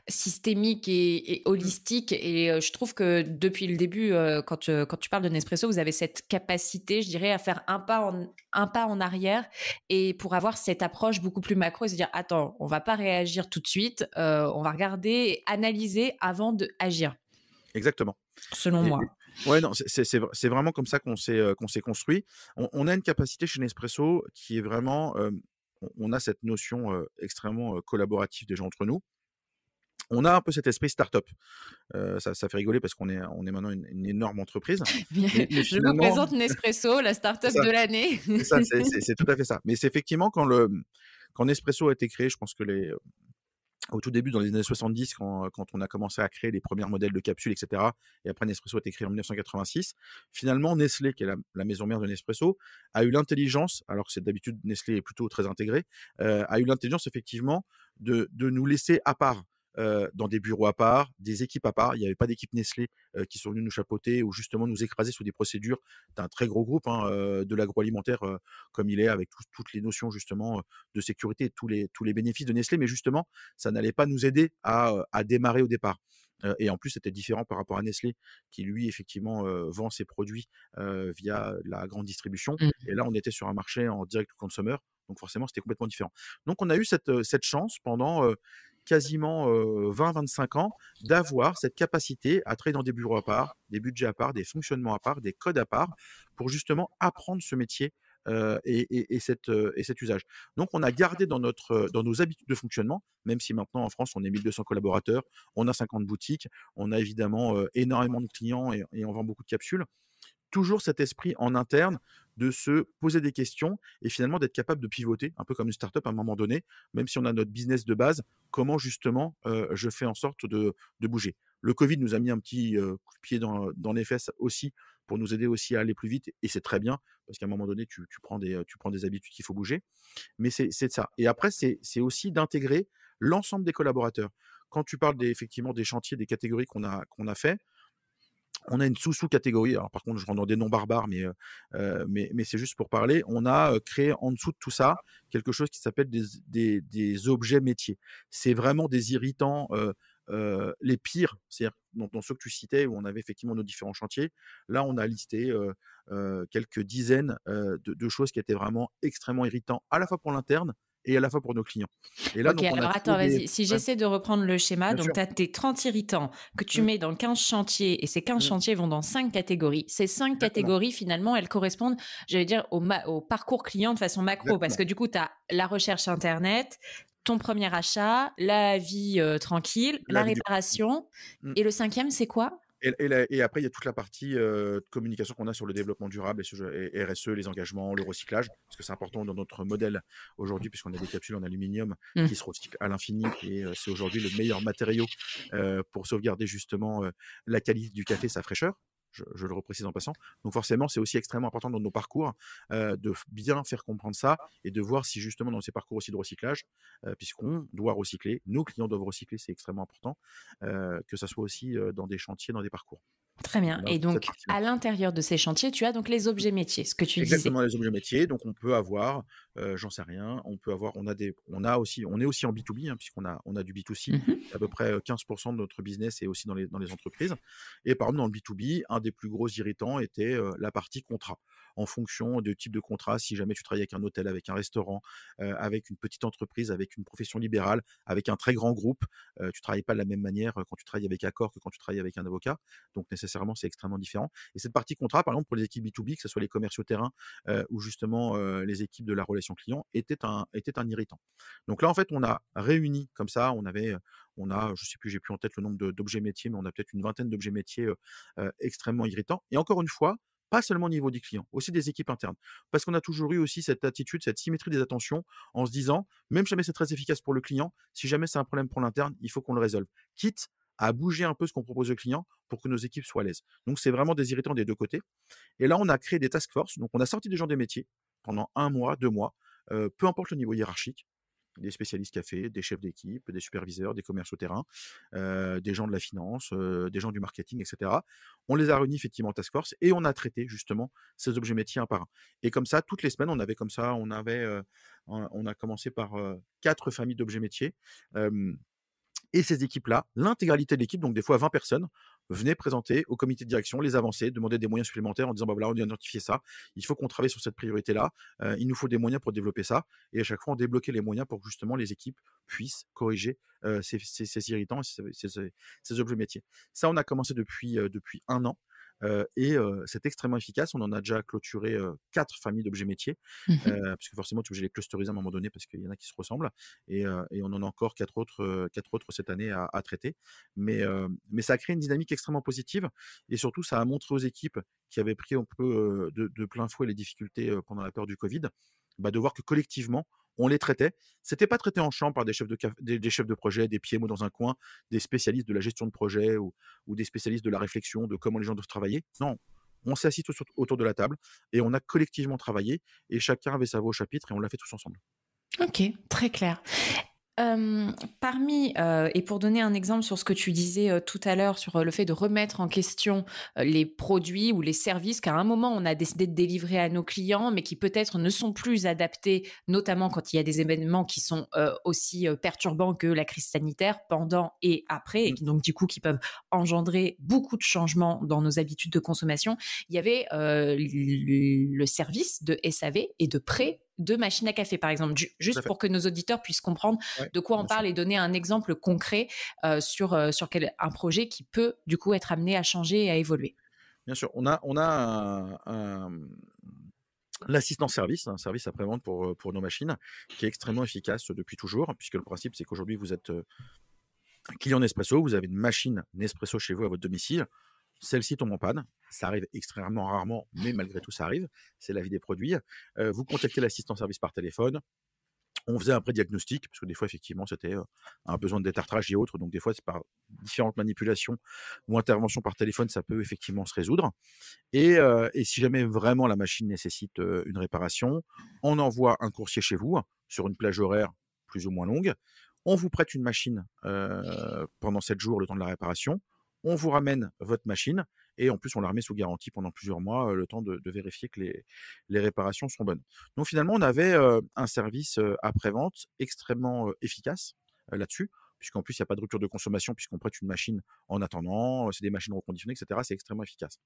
systémique et Mmh. holistique et je trouve que depuis le début, quand tu parles de Nespresso, vous avez cette capacité, je dirais, à faire un pas en arrière et pour avoir cette approche beaucoup plus macro et se dire: «Attends, on va pas réagir tout de suite, on va regarder et analyser avant d'agir», Exactement. selon Et moi. ouais, non, c'est vraiment comme ça qu'on s'est construit. On a une capacité chez Nespresso qui est vraiment, on a cette notion, extrêmement, collaborative déjà entre nous. On a un peu cet esprit start-up. Ça fait rigoler parce qu'on est maintenant une énorme entreprise, Bien, mais je vous finalement présente Nespresso, la c'est start-up ça, de l'année. c'est ça, c'est tout à fait ça. Mais c'est effectivement quand Nespresso a été créé, je pense que au tout début, dans les années 70, quand on a commencé à créer les premiers modèles de capsules, et cetera, et après Nespresso a été créé en 1986, finalement, Nestlé, qui est la maison mère de Nespresso, a eu l'intelligence, alors que c'est d'habitude Nestlé est plutôt très intégré, a eu l'intelligence effectivement de nous laisser à part, dans des bureaux à part, des équipes à part. Il n'y avait pas d'équipe Nestlé, qui sont venues nous chapeauter ou justement nous écraser sous des procédures d'un très gros groupe, hein, de l'agroalimentaire, comme il est avec toutes les notions justement, de sécurité et tous les bénéfices de Nestlé. Mais justement, ça n'allait pas nous aider à démarrer au départ. Et en plus, c'était différent par rapport à Nestlé qui lui effectivement, vend ses produits, via la grande distribution Mmh. et là, on était sur un marché en direct to consumer, donc forcément, c'était complètement différent. Donc on a eu cette chance pendant, quasiment, 20-25 ans d'avoir cette capacité à travailler dans des bureaux à part, des budgets à part, des fonctionnements à part, des codes à part, pour justement apprendre ce métier, et cet usage. Donc on a gardé dans nos habitudes de fonctionnement, même si maintenant en France on est 1 200 collaborateurs, on a 50 boutiques, on a évidemment, énormément de clients et on vend beaucoup de capsules. Toujours cet esprit en interne de se poser des questions et finalement d'être capable de pivoter, un peu comme une start-up à un moment donné, même si on a notre business de base, comment justement, je fais en sorte de bouger. Le covid nous a mis un petit, coup de pied dans les fesses aussi, pour nous aider aussi à aller plus vite et c'est très bien parce qu'à un moment donné tu prends des habitudes qu'il faut bouger. Mais c'est ça et après c'est aussi d'intégrer l'ensemble des collaborateurs. Quand tu parles effectivement des chantiers, des catégories qu'on a fait, on a une sous-catégorie. Alors par contre, je rentre dans des noms barbares, mais c'est juste pour parler. On a, créé en dessous de tout ça, quelque chose qui s'appelle des objets métiers. C'est vraiment des irritants, les pires, c'est-à-dire dans ceux que tu citais où on avait effectivement nos différents chantiers. Là, on a listé, quelques dizaines, de choses qui étaient vraiment extrêmement irritants, à la fois pour l'interne et à la fois pour nos clients. Et là, OK, donc on a alors créé attends, des vas-y. Si ouais, j'essaie de reprendre le schéma, bien donc sûr. tu as tes 30 irritants que tu Mmh, mets dans 15 chantiers et ces 15 mmh, chantiers vont dans 5 catégories. Ces 5 exactement, catégories, finalement, elles correspondent, j'allais dire, au parcours client de façon macro parce exactement, que du coup, tu as la recherche internet, ton premier achat, la vie tranquille, la la vie du réparation mmh. et le cinquième, c'est quoi? Et après, il y a toute la partie de communication qu'on a sur le développement durable et RSE, les engagements, le recyclage, parce que c'est important dans notre modèle aujourd'hui, puisqu'on a des capsules en aluminium Mmh. qui se recyclent à l'infini. Et c'est aujourd'hui le meilleur matériau pour sauvegarder justement la qualité du café, sa fraîcheur. Je le reprécise en passant. Donc forcément, c'est aussi extrêmement important dans nos parcours bien faire comprendre ça et de voir si justement dans ces parcours aussi de recyclage, puisqu'on doit recycler, nos clients doivent recycler, c'est extrêmement important, que ça soit aussi dans des chantiers, dans des parcours. Très Donc bien. on a Et aussi cette donc, partie-là. à l'intérieur de ces chantiers, tu as donc les objets métiers, ce que tu disais. Exactement, les objets métiers. Donc on peut avoir, j'en sais rien, on est aussi en B2B, hein, puisqu'on a du B2C. Mmh. À peu près 15% de notre business est aussi dans les entreprises. Et par exemple, dans le B2B, un des plus gros irritants était la partie contrat. En fonction du type de contrat, si jamais tu travailles avec un hôtel, avec un restaurant, avec une petite entreprise, avec une profession libérale, avec un très grand groupe, tu travailles pas de la même manière quand tu travailles avec Accor que quand tu travailles avec un avocat. Donc nécessairement, c'est extrêmement différent. Et cette partie contrat, par exemple, pour les équipes B2B, que ce soit les commerciaux terrain ou justement les équipes de la relation client, était un irritant. Donc là, en fait, on a réuni comme ça, je sais plus, j'ai plus en tête le nombre d'objets métiers, mais on a peut-être une vingtaine d'objets métiers extrêmement irritants. Et encore une fois, pas seulement au niveau des clients, aussi des équipes internes. Parce qu'on a toujours eu aussi cette attitude, cette symétrie des attentions en se disant, même jamais c'est très efficace pour le client, si jamais c'est un problème pour l'interne, il faut qu'on le résolve. Quitte à bouger un peu ce qu'on propose au client pour que nos équipes soient à l'aise. Donc c'est vraiment des irritants des deux côtés. Et là, on a créé des task force. Donc on a sorti des gens des métiers pendant 1 mois, 2 mois, peu importe le niveau hiérarchique, des spécialistes café, des chefs d'équipe, des superviseurs, des commerciaux terrain, des gens de la finance, des gens du marketing, etc. On les a réunis effectivement en task force et on a traité justement ces objets métiers un par un. Et comme ça, toutes les semaines, on a commencé par 4 familles d'objets métiers. Et ces équipes-là, l'intégralité de l'équipe, donc des fois 20 personnes, venaient présenter au comité de direction les avancées, demander des moyens supplémentaires en disant bah voilà, on a identifié ça, il faut qu'on travaille sur cette priorité-là, il nous faut des moyens pour développer ça. Et à chaque fois, on débloquait les moyens pour que justement les équipes puissent corriger ces irritants et ces objets métiers. Ça, on a commencé depuis 1 an. C'est extrêmement efficace. On en a déjà clôturé 4 familles d'objets métiers, Mmh. parce que forcément, tu es obligé de les clusteriser à un moment donné parce qu'il y en a qui se ressemblent. Et on en a encore 4 autres cette année à traiter. Mais ça a créé une dynamique extrêmement positive et surtout, ça a montré aux équipes qui avaient pris un peu de plein fouet les difficultés pendant la période du Covid, bah, de voir que collectivement, on les traitait. C'était pas traité en chambre par des chefs de projet, des PMO dans un coin, des spécialistes de la gestion de projet ou des spécialistes de la réflexion, de comment les gens doivent travailler. Non, on s'est assis tous autour de la table et on a collectivement travaillé et chacun avait sa voix au chapitre et on l'a fait tous ensemble. OK, très clair. Parmi, et pour donner un exemple sur ce que tu disais, tout à l'heure sur, le fait de remettre en question, les produits ou les services qu'à un moment on a décidé de délivrer à nos clients, mais qui peut-être ne sont plus adaptés, notamment quand il y a des événements qui sont, aussi, perturbants que la crise sanitaire, pendant et après et Mmh, qui donc du coup qui peuvent engendrer beaucoup de changements dans nos habitudes de consommation. Il y avait, le service de SAV et de prêt de machines à café, par exemple, tout à juste fait. pour que nos auditeurs puissent comprendre Ouais, de quoi on bien sûr. parle et donner un exemple concret sur un projet qui peut du coup être amené à changer et à évoluer. Bien sûr. On a l'assistant service, un service après-vente pour nos machines, qui est extrêmement efficace depuis toujours, puisque le principe, c'est qu'aujourd'hui, vous êtes client Nespresso, vous avez une machine Nespresso chez vous à votre domicile. Celle-ci tombe en panne. Ça arrive extrêmement rarement, mais malgré tout, ça arrive. C'est la vie des produits. Vous contactez l'assistant service par téléphone. On faisait un pré-diagnostic, parce que des fois, effectivement, c'était un besoin de détartrage et autres. Donc, des fois, c'est par différentes manipulations ou interventions par téléphone, ça peut effectivement se résoudre. Et si jamais vraiment la machine nécessite une réparation, on envoie un coursier chez vous sur une plage horaire plus ou moins longue. On vous prête une machine pendant 7 jours, le temps de la réparation. On vous ramène votre machine et en plus, on la remet sous garantie pendant plusieurs mois, le temps de vérifier que les réparations sont bonnes. Donc finalement, on avait un service après-vente extrêmement efficace là-dessus, puisqu'en plus, il n'y a pas de rupture de consommation, puisqu'on prête une machine en attendant, c'est des machines reconditionnées, etc. C'est extrêmement efficace.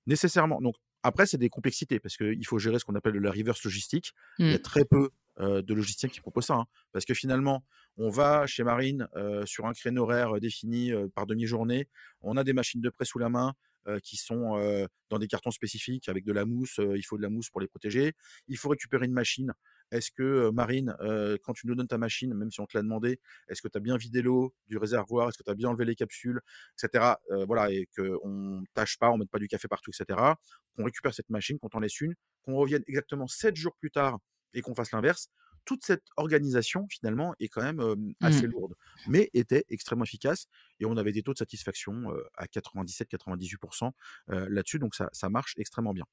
Nécessairement. Donc après, c'est des complexités parce qu'il faut gérer ce qu'on appelle de la reverse logistique. Il y a Mmh. très peu de logiciens qui proposent ça, hein, parce que finalement, on va chez Marine sur un créneau horaire défini par demi-journée. On a des machines de prêt sous la main qui sont dans des cartons spécifiques avec de la mousse. Il faut de la mousse pour les protéger. Il faut récupérer une machine Est-ce que, Marine, quand tu nous donnes ta machine, même si on te l'a demandé, est-ce que tu as bien vidé l'eau du réservoir? Est-ce que tu as bien enlevé les capsules? Et cetera, voilà et qu'on tâche pas, on mette pas du café partout et cetera. Qu'on récupère cette machine, qu'on en laisse une, qu'on revienne exactement 7 jours plus tard et qu'on fasse l'inverse. Toute cette organisation, finalement, est quand même, assez Mmh. lourde, mais était extrêmement efficace et on avait des taux de satisfaction, à 97-98 là-dessus, donc ça marche extrêmement bien.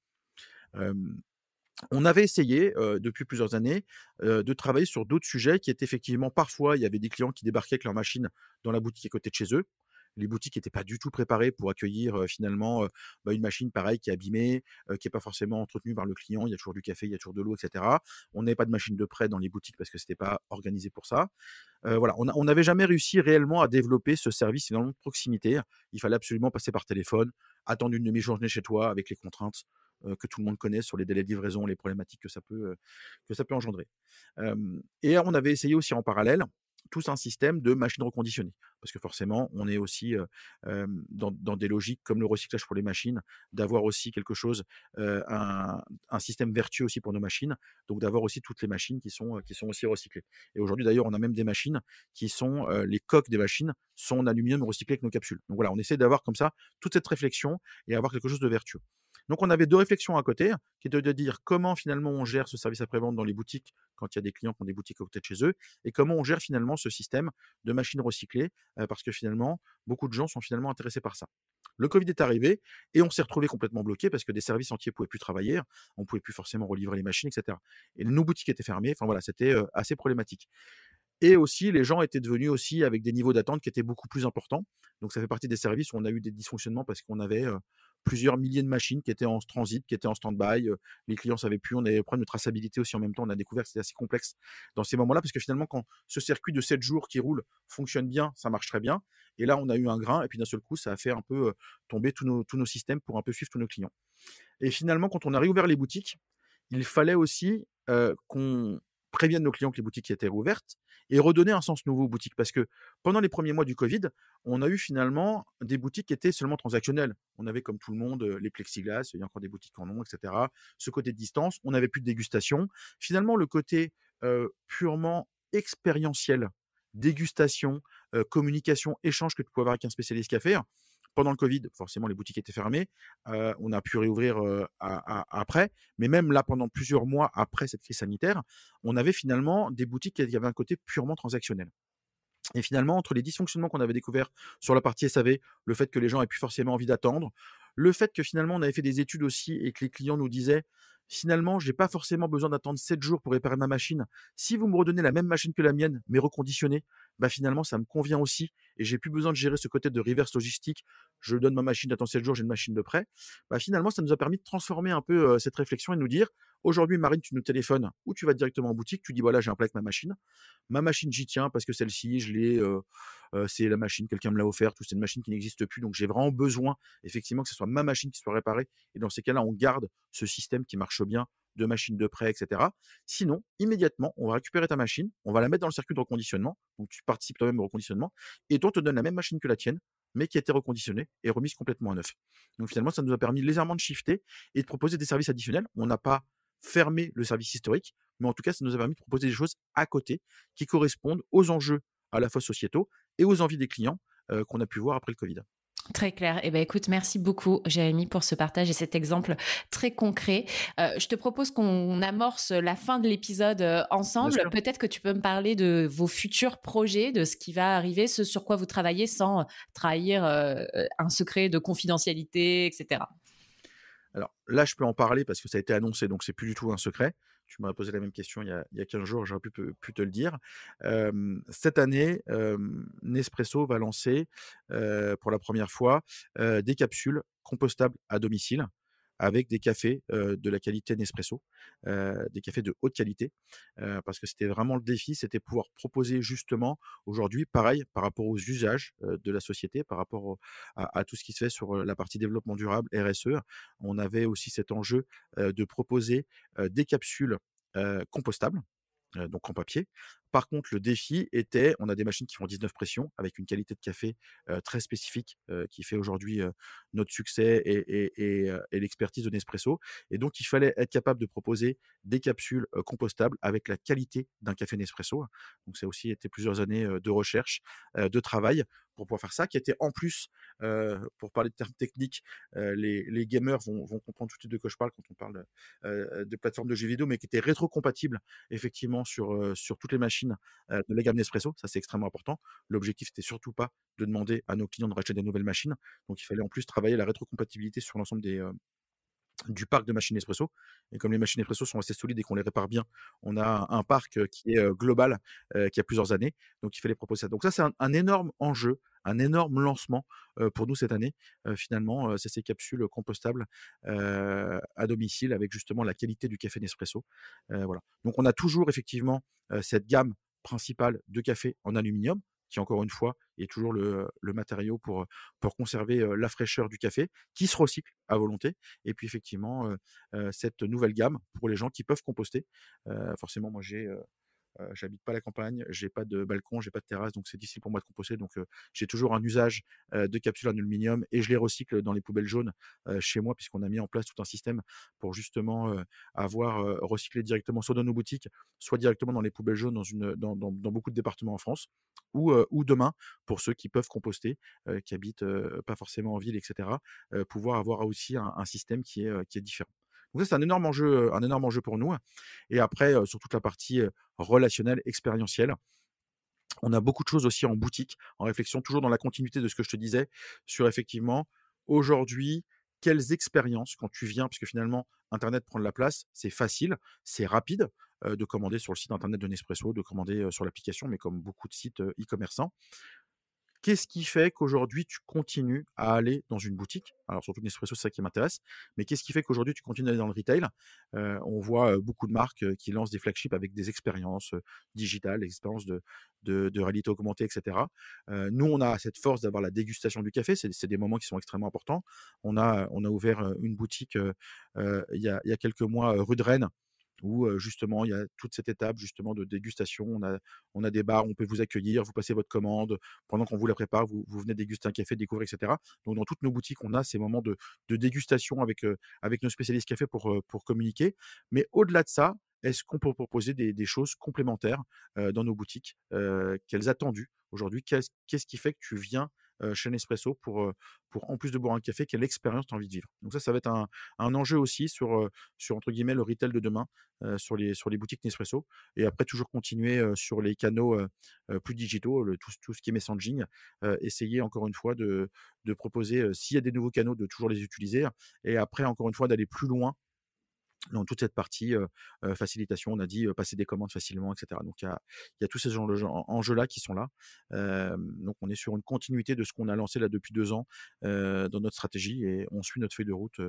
Hem On avait essayé, depuis plusieurs années, de travailler sur d'autres sujets qui étaient effectivement parfois, il y avait des clients qui débarquaient avec leur machine dans la boutique à côté de chez eux. Les boutiques n'étaient pas du tout préparées pour accueillir, finalement, une machine pareille qui est abîmée, qui est pas forcément entretenue par le client. Il y a toujours du café, il y a toujours de l'eau et cetera. On n'avait pas de machine de prêt dans les boutiques parce que c'était pas organisé pour ça. Voilà, on n'avait jamais réussi réellement à développer ce service finalement de proximité. Il fallait absolument passer par téléphone, attendre une demi-journée chez toi avec les contraintes, que tout le monde connaît sur les délais de livraison, les problématiques que ça peut engendrer. Et on avait essayé aussi en parallèle, tous un système de machines reconditionnées. Parce que forcément, on est aussi, dans des logiques comme le recyclage pour les machines, d'avoir aussi quelque chose, un système vertueux aussi pour nos machines, donc d'avoir aussi toutes les machines qui sont aussi recyclées. Et aujourd'hui d'ailleurs, on a même des machines qui sont, les coques des machines sont en aluminium recyclé avec nos capsules. Donc voilà, on essaie d'avoir comme ça toute cette réflexion et avoir quelque chose de vertueux. Donc on avait 2 réflexions à côté, qui étaient de dire comment finalement on gère ce service après-vente dans les boutiques, quand il y a des clients qui ont des boutiques à côté de chez eux et comment on gère finalement ce système de machines recyclées, parce que finalement, beaucoup de gens sont finalement intéressés par ça. Le Covid est arrivé et on s'est retrouvé complètement bloqué parce que des services entiers pouvaient plus travailler, on pouvait plus forcément relivrer les machines et cetera et nos boutiques étaient fermées, enfin voilà, c'était, assez problématique. Et aussi, les gens étaient devenus aussi avec des niveaux d'attente qui étaient beaucoup plus importants. Donc ça fait partie des services où on a eu des dysfonctionnements parce qu'on avait, plusieurs milliers de machines qui étaient en transit, qui étaient en stand-by, les clients ne savaient plus, on avait des problèmes de traçabilité aussi en même temps. On a découvert que c'était assez complexe dans ces moments-là parce que finalement quand ce circuit de 7 jours qui roule fonctionne bien, ça marche très bien et là on a eu un grain et puis d'un seul coup ça a fait un peu, tomber tous nos systèmes pour un peu suivre tous nos clients. Et finalement quand on a réouvert les boutiques, il fallait aussi, qu'on prévienne nos clients que les boutiques étaient rouvertes et redonner un sens nouveau aux boutiques. Parce que pendant les premiers mois du Covid, on a eu finalement des boutiques qui étaient seulement transactionnelles. On avait comme tout le monde, les plexiglas, il y a encore des boutiques qui en ont et cetera. Ce côté de distance, on n'avait plus de dégustation. Finalement, le côté, purement expérientiel, dégustation, communication, échange que tu pouvais avoir avec un spécialiste café, pendant le Covid, forcément les boutiques étaient fermées, on a pu réouvrir, après, mais même là, pendant plusieurs mois après cette crise sanitaire, on avait finalement des boutiques qui avaient un côté purement transactionnel. Et finalement, entre les dysfonctionnements qu'on avait découverts sur la partie SAV, le fait que les gens aient plus forcément envie d'attendre, le fait que finalement on avait fait des études aussi et que les clients nous disaient: «Finalement, j'ai pas forcément besoin d'attendre 7 jours pour réparer ma machine. Si vous me redonnez la même machine que la mienne, mais reconditionnée, bah, finalement ça me convient aussi et j'ai plus besoin de gérer ce côté de reverse logistique. Je donne ma machine, j'attends 7 jours, j'ai une machine de prêt». Bah, finalement, ça nous a permis de transformer un peu, cette réflexion et de nous dire: «Aujourd'hui Marine, tu nous téléphones ou tu vas directement en boutique, tu dis: "Voilà, j'ai un problème avec ma machine"». Ma machine, j'y tiens parce que celle-ci, je l'ai, c'est la machine, quelqu'un me l'a offerte ou c'est une machine qui n'existe plus. Donc j'ai vraiment besoin, effectivement, que ce soit ma machine qui soit réparée. Et dans ces cas-là, on garde ce système qui marche bien de machine de prêt, et cetera. Sinon, immédiatement, on va récupérer ta machine, on va la mettre dans le circuit de reconditionnement. Donc tu participes toi-même au reconditionnement et toi, on te donne la même machine que la tienne, mais qui a été reconditionnée et remise complètement à neuf. Donc finalement, ça nous a permis légèrement de shifter et de proposer des services additionnels. On n'a pas fermé le service historique, mais en tout cas, ça nous a permis de proposer des choses à côté qui correspondent aux enjeux à la fois sociétaux et aux envies des clients, qu'on a pu voir après le Covid. Très clair. Eh ben, écoute, merci beaucoup, Jérémy, pour ce partage et cet exemple très concret. Je te propose qu'on amorce la fin de l'épisode Bien ensemble. sûr. Peut-être que tu peux me parler de vos futurs projets, de ce qui va arriver, ce sur quoi vous travaillez sans trahir un secret de confidentialité, etc. Alors là, je peux en parler parce que ça a été annoncé, donc c'est plus du tout un secret. Tu m'as posé la même question il y a 15 jours, j'aurais pu te le dire. Cette année, Nespresso va lancer, pour la première fois, des capsules compostables à domicile avec des cafés, de la qualité Nespresso, des cafés de haute qualité, parce que c'était vraiment le défi, c'était pouvoir proposer justement aujourd'hui, pareil, par rapport aux usages, de la société, par rapport à tout ce qui se fait sur, la partie développement durable, RSE. On avait aussi cet enjeu, de proposer, des capsules, compostables, donc en papier. Par contre, le défi était, on a des machines qui font 19 pressions avec une qualité de café, très spécifique, qui fait aujourd'hui, notre succès et l'expertise de Nespresso et donc il fallait être capable de proposer des capsules, compostables avec la qualité d'un café Nespresso. Donc ça a aussi été plusieurs années, de recherche, de travail pour pouvoir faire ça, qui était en plus, pour parler de termes techniques, les gamers vont comprendre tout de suite de quoi je parle quand on parle, de plateformes de jeux vidéo, mais qui était rétrocompatible effectivement sur toutes les machines, de la gamme Nespresso. Ça, c'est extrêmement important. L'objectif, c'était surtout pas de demander à nos clients de racheter des nouvelles machines. Donc il fallait en plus travailler la rétrocompatibilité sur l'ensemble du parc de machines Nespresso. Et comme les machines Nespresso sont assez solides et qu'on les répare bien, on a un parc, qui est, global, qui a plusieurs années. Donc il fallait proposer ça. Donc ça, c'est un énorme enjeu, un énorme lancement, pour nous cette année. Finalement, c'est ces capsules, compostables, à domicile avec justement la qualité du café Nespresso. Voilà. Donc on a toujours effectivement, cette gamme principale de café en aluminium qui encore une fois est toujours le matériau pour conserver, la fraîcheur du café, qui se recycle à volonté et puis effectivement, cette nouvelle gamme pour les gens qui peuvent composter. Forcément moi j'habite pas la campagne, j'ai pas de balcon, j'ai pas de terrasse, donc c'est difficile pour moi de composter. Donc, j'ai toujours un usage, de capsules en aluminium et je les recycle dans les poubelles jaunes, chez moi puisqu'on a mis en place tout un système pour justement, avoir, recyclé directement soit dans nos boutiques, soit directement dans les poubelles jaunes dans beaucoup de départements en France ou demain pour ceux qui peuvent composter, qui habitent, pas forcément en ville et cetera, pouvoir avoir aussi un système qui est différent. Donc ça, c'est un énorme enjeu pour nous et après, sur toute la partie, relationnelle, expérientielle, on a beaucoup de choses aussi en boutique, en réflexion, toujours dans la continuité de ce que je te disais sur effectivement, aujourd'hui, quelles expériences quand tu viens puisque finalement internet prend de la place, c'est facile, c'est rapide, de commander sur le site internet de Nespresso, de commander, sur l'application, mais comme beaucoup de sites, e-commerçants. Qu'est-ce qui fait qu'aujourd'hui tu continues à aller dans une boutique? Alors surtout Nespresso, c'est ça qui m'intéresse, mais qu'est-ce qui fait qu'aujourd'hui tu continues d'aller dans le retail? On voit, beaucoup de marques, qui lancent des flagships avec des expériences, digitales, des expériences de réalité augmentée et cetera. Nous, on a cette force d'avoir la dégustation du café, c'est des moments qui sont extrêmement importants. On a ouvert, une boutique, il y a quelques mois, rue de Rennes, où, justement, il y a toute cette étape justement de dégustation. On a des bars où on peut vous accueillir, vous passez votre commande, pendant qu'on vous la prépare, vous venez déguster un café, découvrir et cetera. Donc dans toutes nos boutiques, on a ces moments de dégustation avec nos spécialistes café pour communiquer. Mais au-delà de ça, est-ce qu'on peut proposer des choses complémentaires, dans nos boutiques? Quelles attendues aujourd'hui? Qu'est-ce qui fait que tu viens, chez Nespresso pour en plus de boire un café, quelle expérience tu as envie de vivre? Donc ça va être un enjeu aussi sur entre guillemets «le retail de demain», sur les boutiques Nespresso et après toujours continuer, sur les canaux, plus digitaux, tout ce qui est messaging, essayer encore une fois de proposer, s'il y a des nouveaux canaux, de toujours les utiliser et après encore une fois d'aller plus loin dans toute cette partie, facilitation. On a dit, passer des commandes facilement et cetera. Donc il y a tous ces enjeux-là qui sont là. Donc on est sur une continuité de ce qu'on a lancé là depuis 2 ans, dans notre stratégie et on suit notre feuille de route,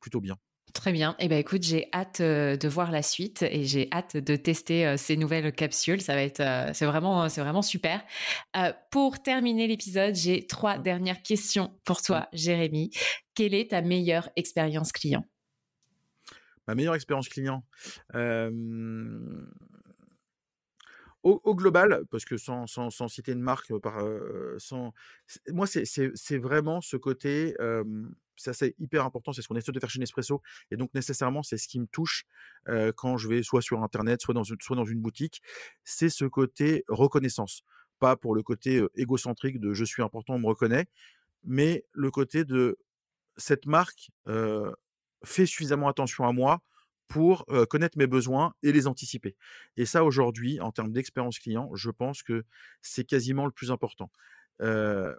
plutôt bien. Très bien. Eh ben, écoute, j'ai hâte, de voir la suite et j'ai hâte de tester, ces nouvelles capsules. Ça va être, c'est vraiment super. Pour terminer l'épisode, j'ai 3 dernières questions pour Mmh. toi, Jérémy. Quelle est ta meilleure expérience client? Ma meilleure expérience client, hem, au global, parce que sans citer une marque, sans moi, c'est vraiment ce côté, ça c'est hyper important, c'est ce qu'on essaie de faire chez Nespresso et donc nécessairement, c'est ce qui me touche, quand je vais soit sur internet, soit dans une boutique. C'est ce côté reconnaissance. Pas pour le côté, égocentrique de: «Je suis important, on me reconnaît», mais le côté de cette marque, fait suffisamment attention à moi pour, connaître mes besoins et les anticiper et ça aujourd'hui, en termes d'expérience client, je pense que c'est quasiment le plus important. Heu,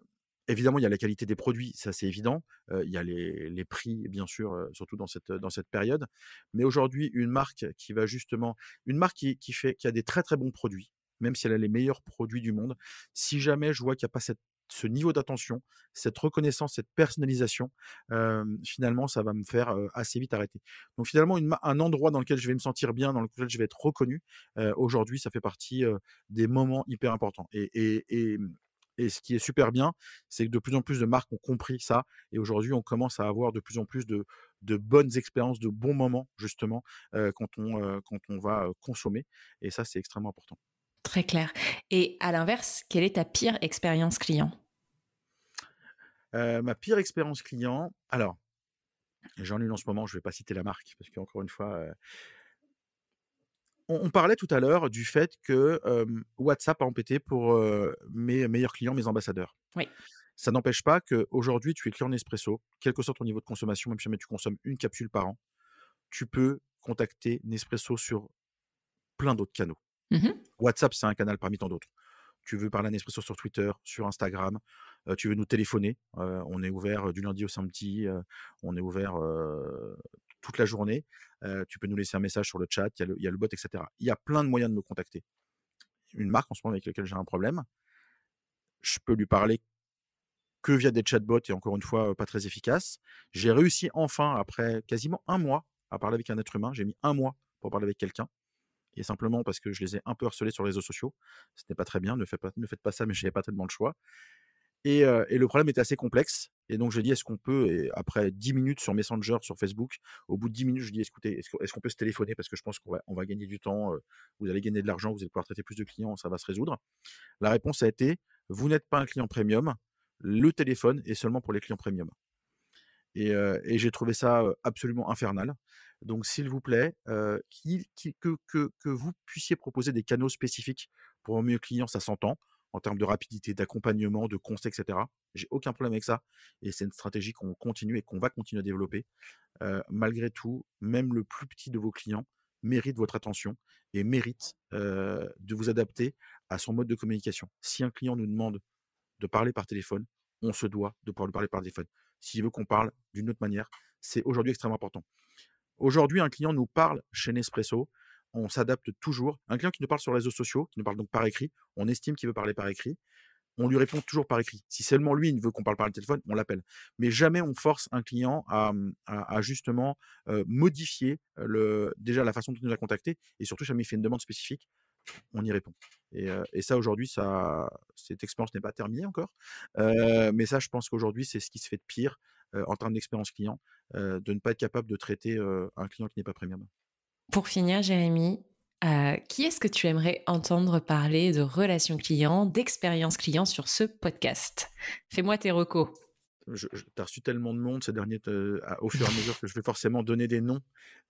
Évidemment, il y a la qualité des produits, ça c'est évident. Il y a les prix bien sûr, surtout dans cette période. Mais aujourd'hui, une marque qui a des très, très bons produits, même si elle a les meilleurs produits du monde, si jamais je vois qu'il y a pas ce niveau d'attention, cette reconnaissance, cette personnalisation, finalement, ça va me faire, assez vite arrêter. Donc finalement, un endroit dans lequel je vais me sentir bien, dans lequel je vais être reconnu, aujourd'hui, ça fait partie, des moments hyper importants et ce qui est super bien, c'est que de plus en plus de marques ont compris ça et aujourd'hui, on commence à avoir de plus en plus de bonnes expériences, de bons moments justement, quand on va, consommer et ça, c'est extrêmement important. Très clair. Et à l'inverse, quelle est ta pire expérience client? Ma pire expérience client, alors j'en ai une en ce moment, je vais pas citer la marque parce qu'encore une fois, on parlait tout à l'heure du fait que, WhatsApp a empêté pour, mes meilleurs clients, mes ambassadeurs. Oui. Ça n'empêche pas qu'aujourd'hui, tu es client Nespresso, quel que soit ton niveau de consommation, même si jamais tu consommes une capsule par an, tu peux contacter Nespresso sur plein d'autres canaux. Mmh. WhatsApp, c'est un canal parmi tant d'autres. Tu veux parler à Nespresso sur Twitter, sur Instagram, tu veux nous téléphoner, on est ouvert, du lundi au samedi, on est ouvert, toute la journée. Tu peux nous laisser un message sur le chat, il y a le bot et cetera. Il y a plein de moyens de me contacter. Une marque en ce moment avec laquelle j'ai un problème, je peux lui parler que via des chatbots et encore une fois, pas très efficaces. J'ai réussi enfin, après quasiment un mois, à parler avec un être humain. J'ai mis un mois pour parler avec quelqu'un et simplement parce que je les ai un peu harcelés sur les réseaux sociaux. Ce n'est pas très bien, ne faites pas ça, mais j'avais pas tellement le choix et le problème était assez complexe et donc j'ai dit: «Est-ce qu'on peut?» et après 10 minutes sur Messenger, sur Facebook, au bout de 10 minutes, je dis: «Écoutez, est-ce qu'on peut se téléphoner? Parce que je pense qu'on va gagner du temps, vous allez gagner de l'argent, vous allez pouvoir traiter plus de clients, ça va se résoudre». La réponse a été: «Vous n'êtes pas un client premium, le téléphone est seulement pour les clients premium». Et j'ai trouvé ça, absolument infernal. Donc s'il vous plaît, que vous puissiez proposer des canaux spécifiques pour mieux clients, ça s'entend, en termes de rapidité, d'accompagnement, de conseils et cetera. J'ai aucun problème avec ça et c'est une stratégie qu'on continue et qu'on va continuer à développer. Malgré tout, même le plus petit de vos clients mérite votre attention et mérite, de vous adapter à son mode de communication. Si un client nous demande de parler par téléphone, on se doit de pouvoir lui parler par téléphone. S'il veut qu'on parle d'une autre manière, c'est aujourd'hui extrêmement important. Aujourd'hui, un client nous parle chez Nespresso, on s'adapte toujours. Un client qui nous parle sur les réseaux sociaux, qui nous parle donc par écrit, on estime qu'il veut parler par écrit, on lui répond toujours par écrit. Si seulement lui, il veut qu'on parle par le téléphone, on l'appelle. Mais jamais on force un client à justement, modifier, déjà la façon dont il nous a contacté et surtout jamais il fait une demande spécifique, on y répond et ça aujourd'hui, cette expérience n'est pas terminée encore, mais ça je pense qu'aujourd'hui c'est ce qui se fait de pire, en termes d'expérience client, de ne pas être capable de traiter, un client qui n'est pas premium. Pour finir, Jérémy, qui est-ce que tu aimerais entendre parler de relations clients, d'expérience client sur ce podcast? Fais-moi tes recos. Tu reçu tellement de monde ces derniers au fur et à mesure que je vais forcément donner des noms,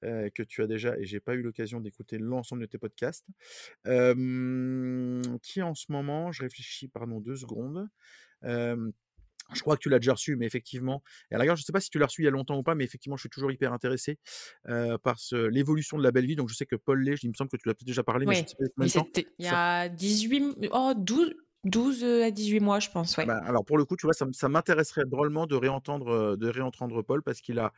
que tu as déjà et j'ai pas eu l'occasion d'écouter l'ensemble de tes podcasts. Qui en ce moment je réfléchis, pardon 2 secondes. Hem Je crois que tu l'as déjà reçu, mais effectivement et à la rigueur, je ne sais pas si tu l'as reçu il y a longtemps ou pas, mais effectivement, je suis toujours hyper intéressé, par l'évolution de la belle vie. Donc je sais que Paul Lay, il me semble que tu l'as peut-être déjà parlé, mais je ne Oui, sais pas il y a combien oui, de temps. c'était il y Ça a 18 12 à 18 mois, je pense, ouais. bah, alors pour le coup, tu vois, ça m'intéresserait drôlement de réentendre Paul parce qu'il a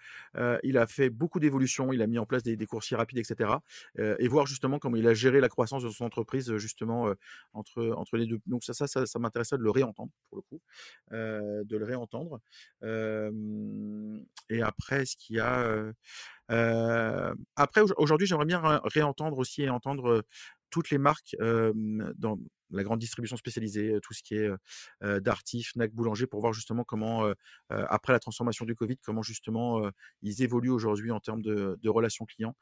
fait beaucoup d'évolutions. Il a mis en place des coursiers rapides et cetera, et voir justement comment il a géré la croissance de son entreprise, justement, entre les 2. Donc ça m'intéresserait de le réentendre pour le coup, de le réentendre. Et après ce qu'il y a, après aujourd'hui, j'aimerais bien réentendre aussi et entendre, toutes les marques, dans la grande distribution spécialisée, tout ce qui est, Darty, Fnac, Boulanger pour voir justement comment, après la transformation du covid, comment justement, ils évoluent aujourd'hui en termes de relations clients,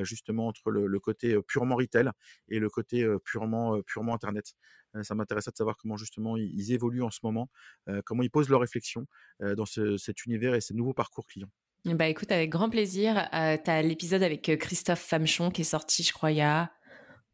justement entre le côté, purement retail et le côté, purement internet. Ça m'intéresserait de savoir comment justement ils évoluent en ce moment, comment ils posent leurs réflexions, dans cet univers et ces nouveaux parcours clients. Bah, écoute, avec grand plaisir. Tu as l'épisode avec, Christophe Famchon qui est sorti, je crois, il y a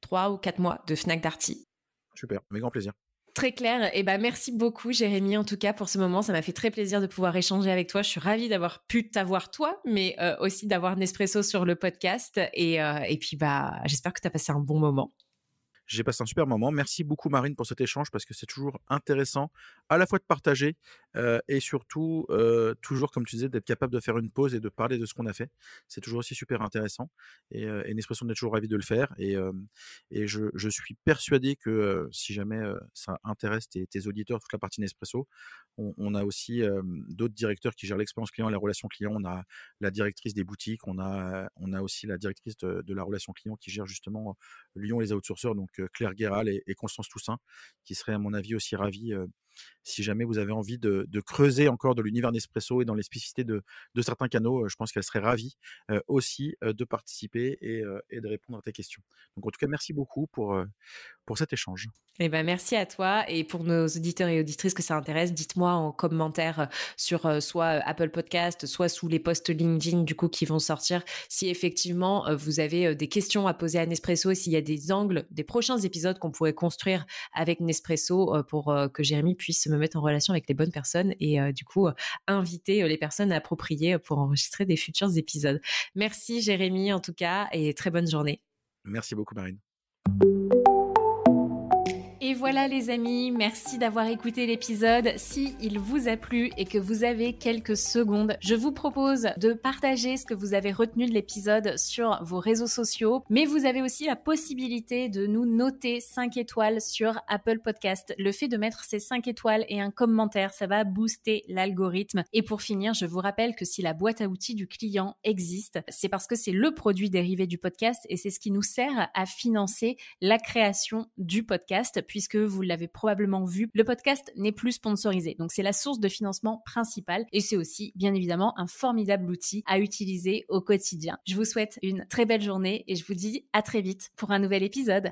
3 ou 4 mois de Fnac Darty. Super, avec grand plaisir. Très clair. Et ben merci beaucoup, Jérémy, en tout cas, pour ce moment. Ça m'a fait très plaisir de pouvoir échanger avec toi. Je suis ravie d'avoir pu t'avoir toi, mais aussi d'avoir Nespresso sur le podcast. Et puis, bah, j'espère que tu as passé un bon moment. J'ai passé un super moment. Merci beaucoup Marine pour cet échange parce que c'est toujours intéressant à la fois de partager, et surtout, toujours comme tu disais d'être capable de faire une pause et de parler de ce qu'on a fait. C'est toujours aussi super intéressant et Nespresso on est toujours ravi de le faire et je suis persuadé que, si jamais, ça intéresse tes auditeurs, toute la partie Nespresso, on a aussi, d'autres directeurs qui gèrent l'expérience client et la relation client. On a la directrice des boutiques, on a aussi la directrice de la relation client qui gère justement Lyon les outsourceurs, donc Claire Guéral et Constance Toussaint, qui seraient à mon avis aussi ravis, Si jamais vous avez envie de creuser encore de l'univers Nespresso et dans les spécificités de certains canaux, je pense qu'elle serait ravie aussi de participer et de répondre à tes questions. Donc en tout cas, merci beaucoup pour cet échange. Eh ben, merci à toi. Et pour nos auditeurs et auditrices que ça intéresse, dites-moi en commentaire sur soit Apple Podcast, soit sous les posts LinkedIn du coup qui vont sortir, si effectivement vous avez des questions à poser à Nespresso et s'il y a des angles des prochains épisodes qu'on pourrait construire avec Nespresso pour que Jérémy puisse me mettre en relation avec les bonnes personnes et du coup inviter les personnes appropriées pour enregistrer des futurs épisodes. Merci Jérémy en tout cas et très bonne journée. Merci beaucoup, Marine. Et voilà les amis, merci d'avoir écouté l'épisode. Si il vous a plu et que vous avez quelques secondes, je vous propose de partager ce que vous avez retenu de l'épisode sur vos réseaux sociaux, mais vous avez aussi la possibilité de nous noter 5 étoiles sur Apple Podcast. Le fait de mettre ces 5 étoiles et un commentaire, ça va booster l'algorithme. Et pour finir, je vous rappelle que si la boîte à outils du client existe, c'est parce que c'est le produit dérivé du podcast et c'est ce qui nous sert à financer la création du podcast, puisque vous l'avez probablement vu, le podcast n'est plus sponsorisé. Donc c'est la source de financement principale et c'est aussi bien évidemment un formidable outil à utiliser au quotidien. Je vous souhaite une très belle journée et je vous dis à très vite pour un nouvel épisode.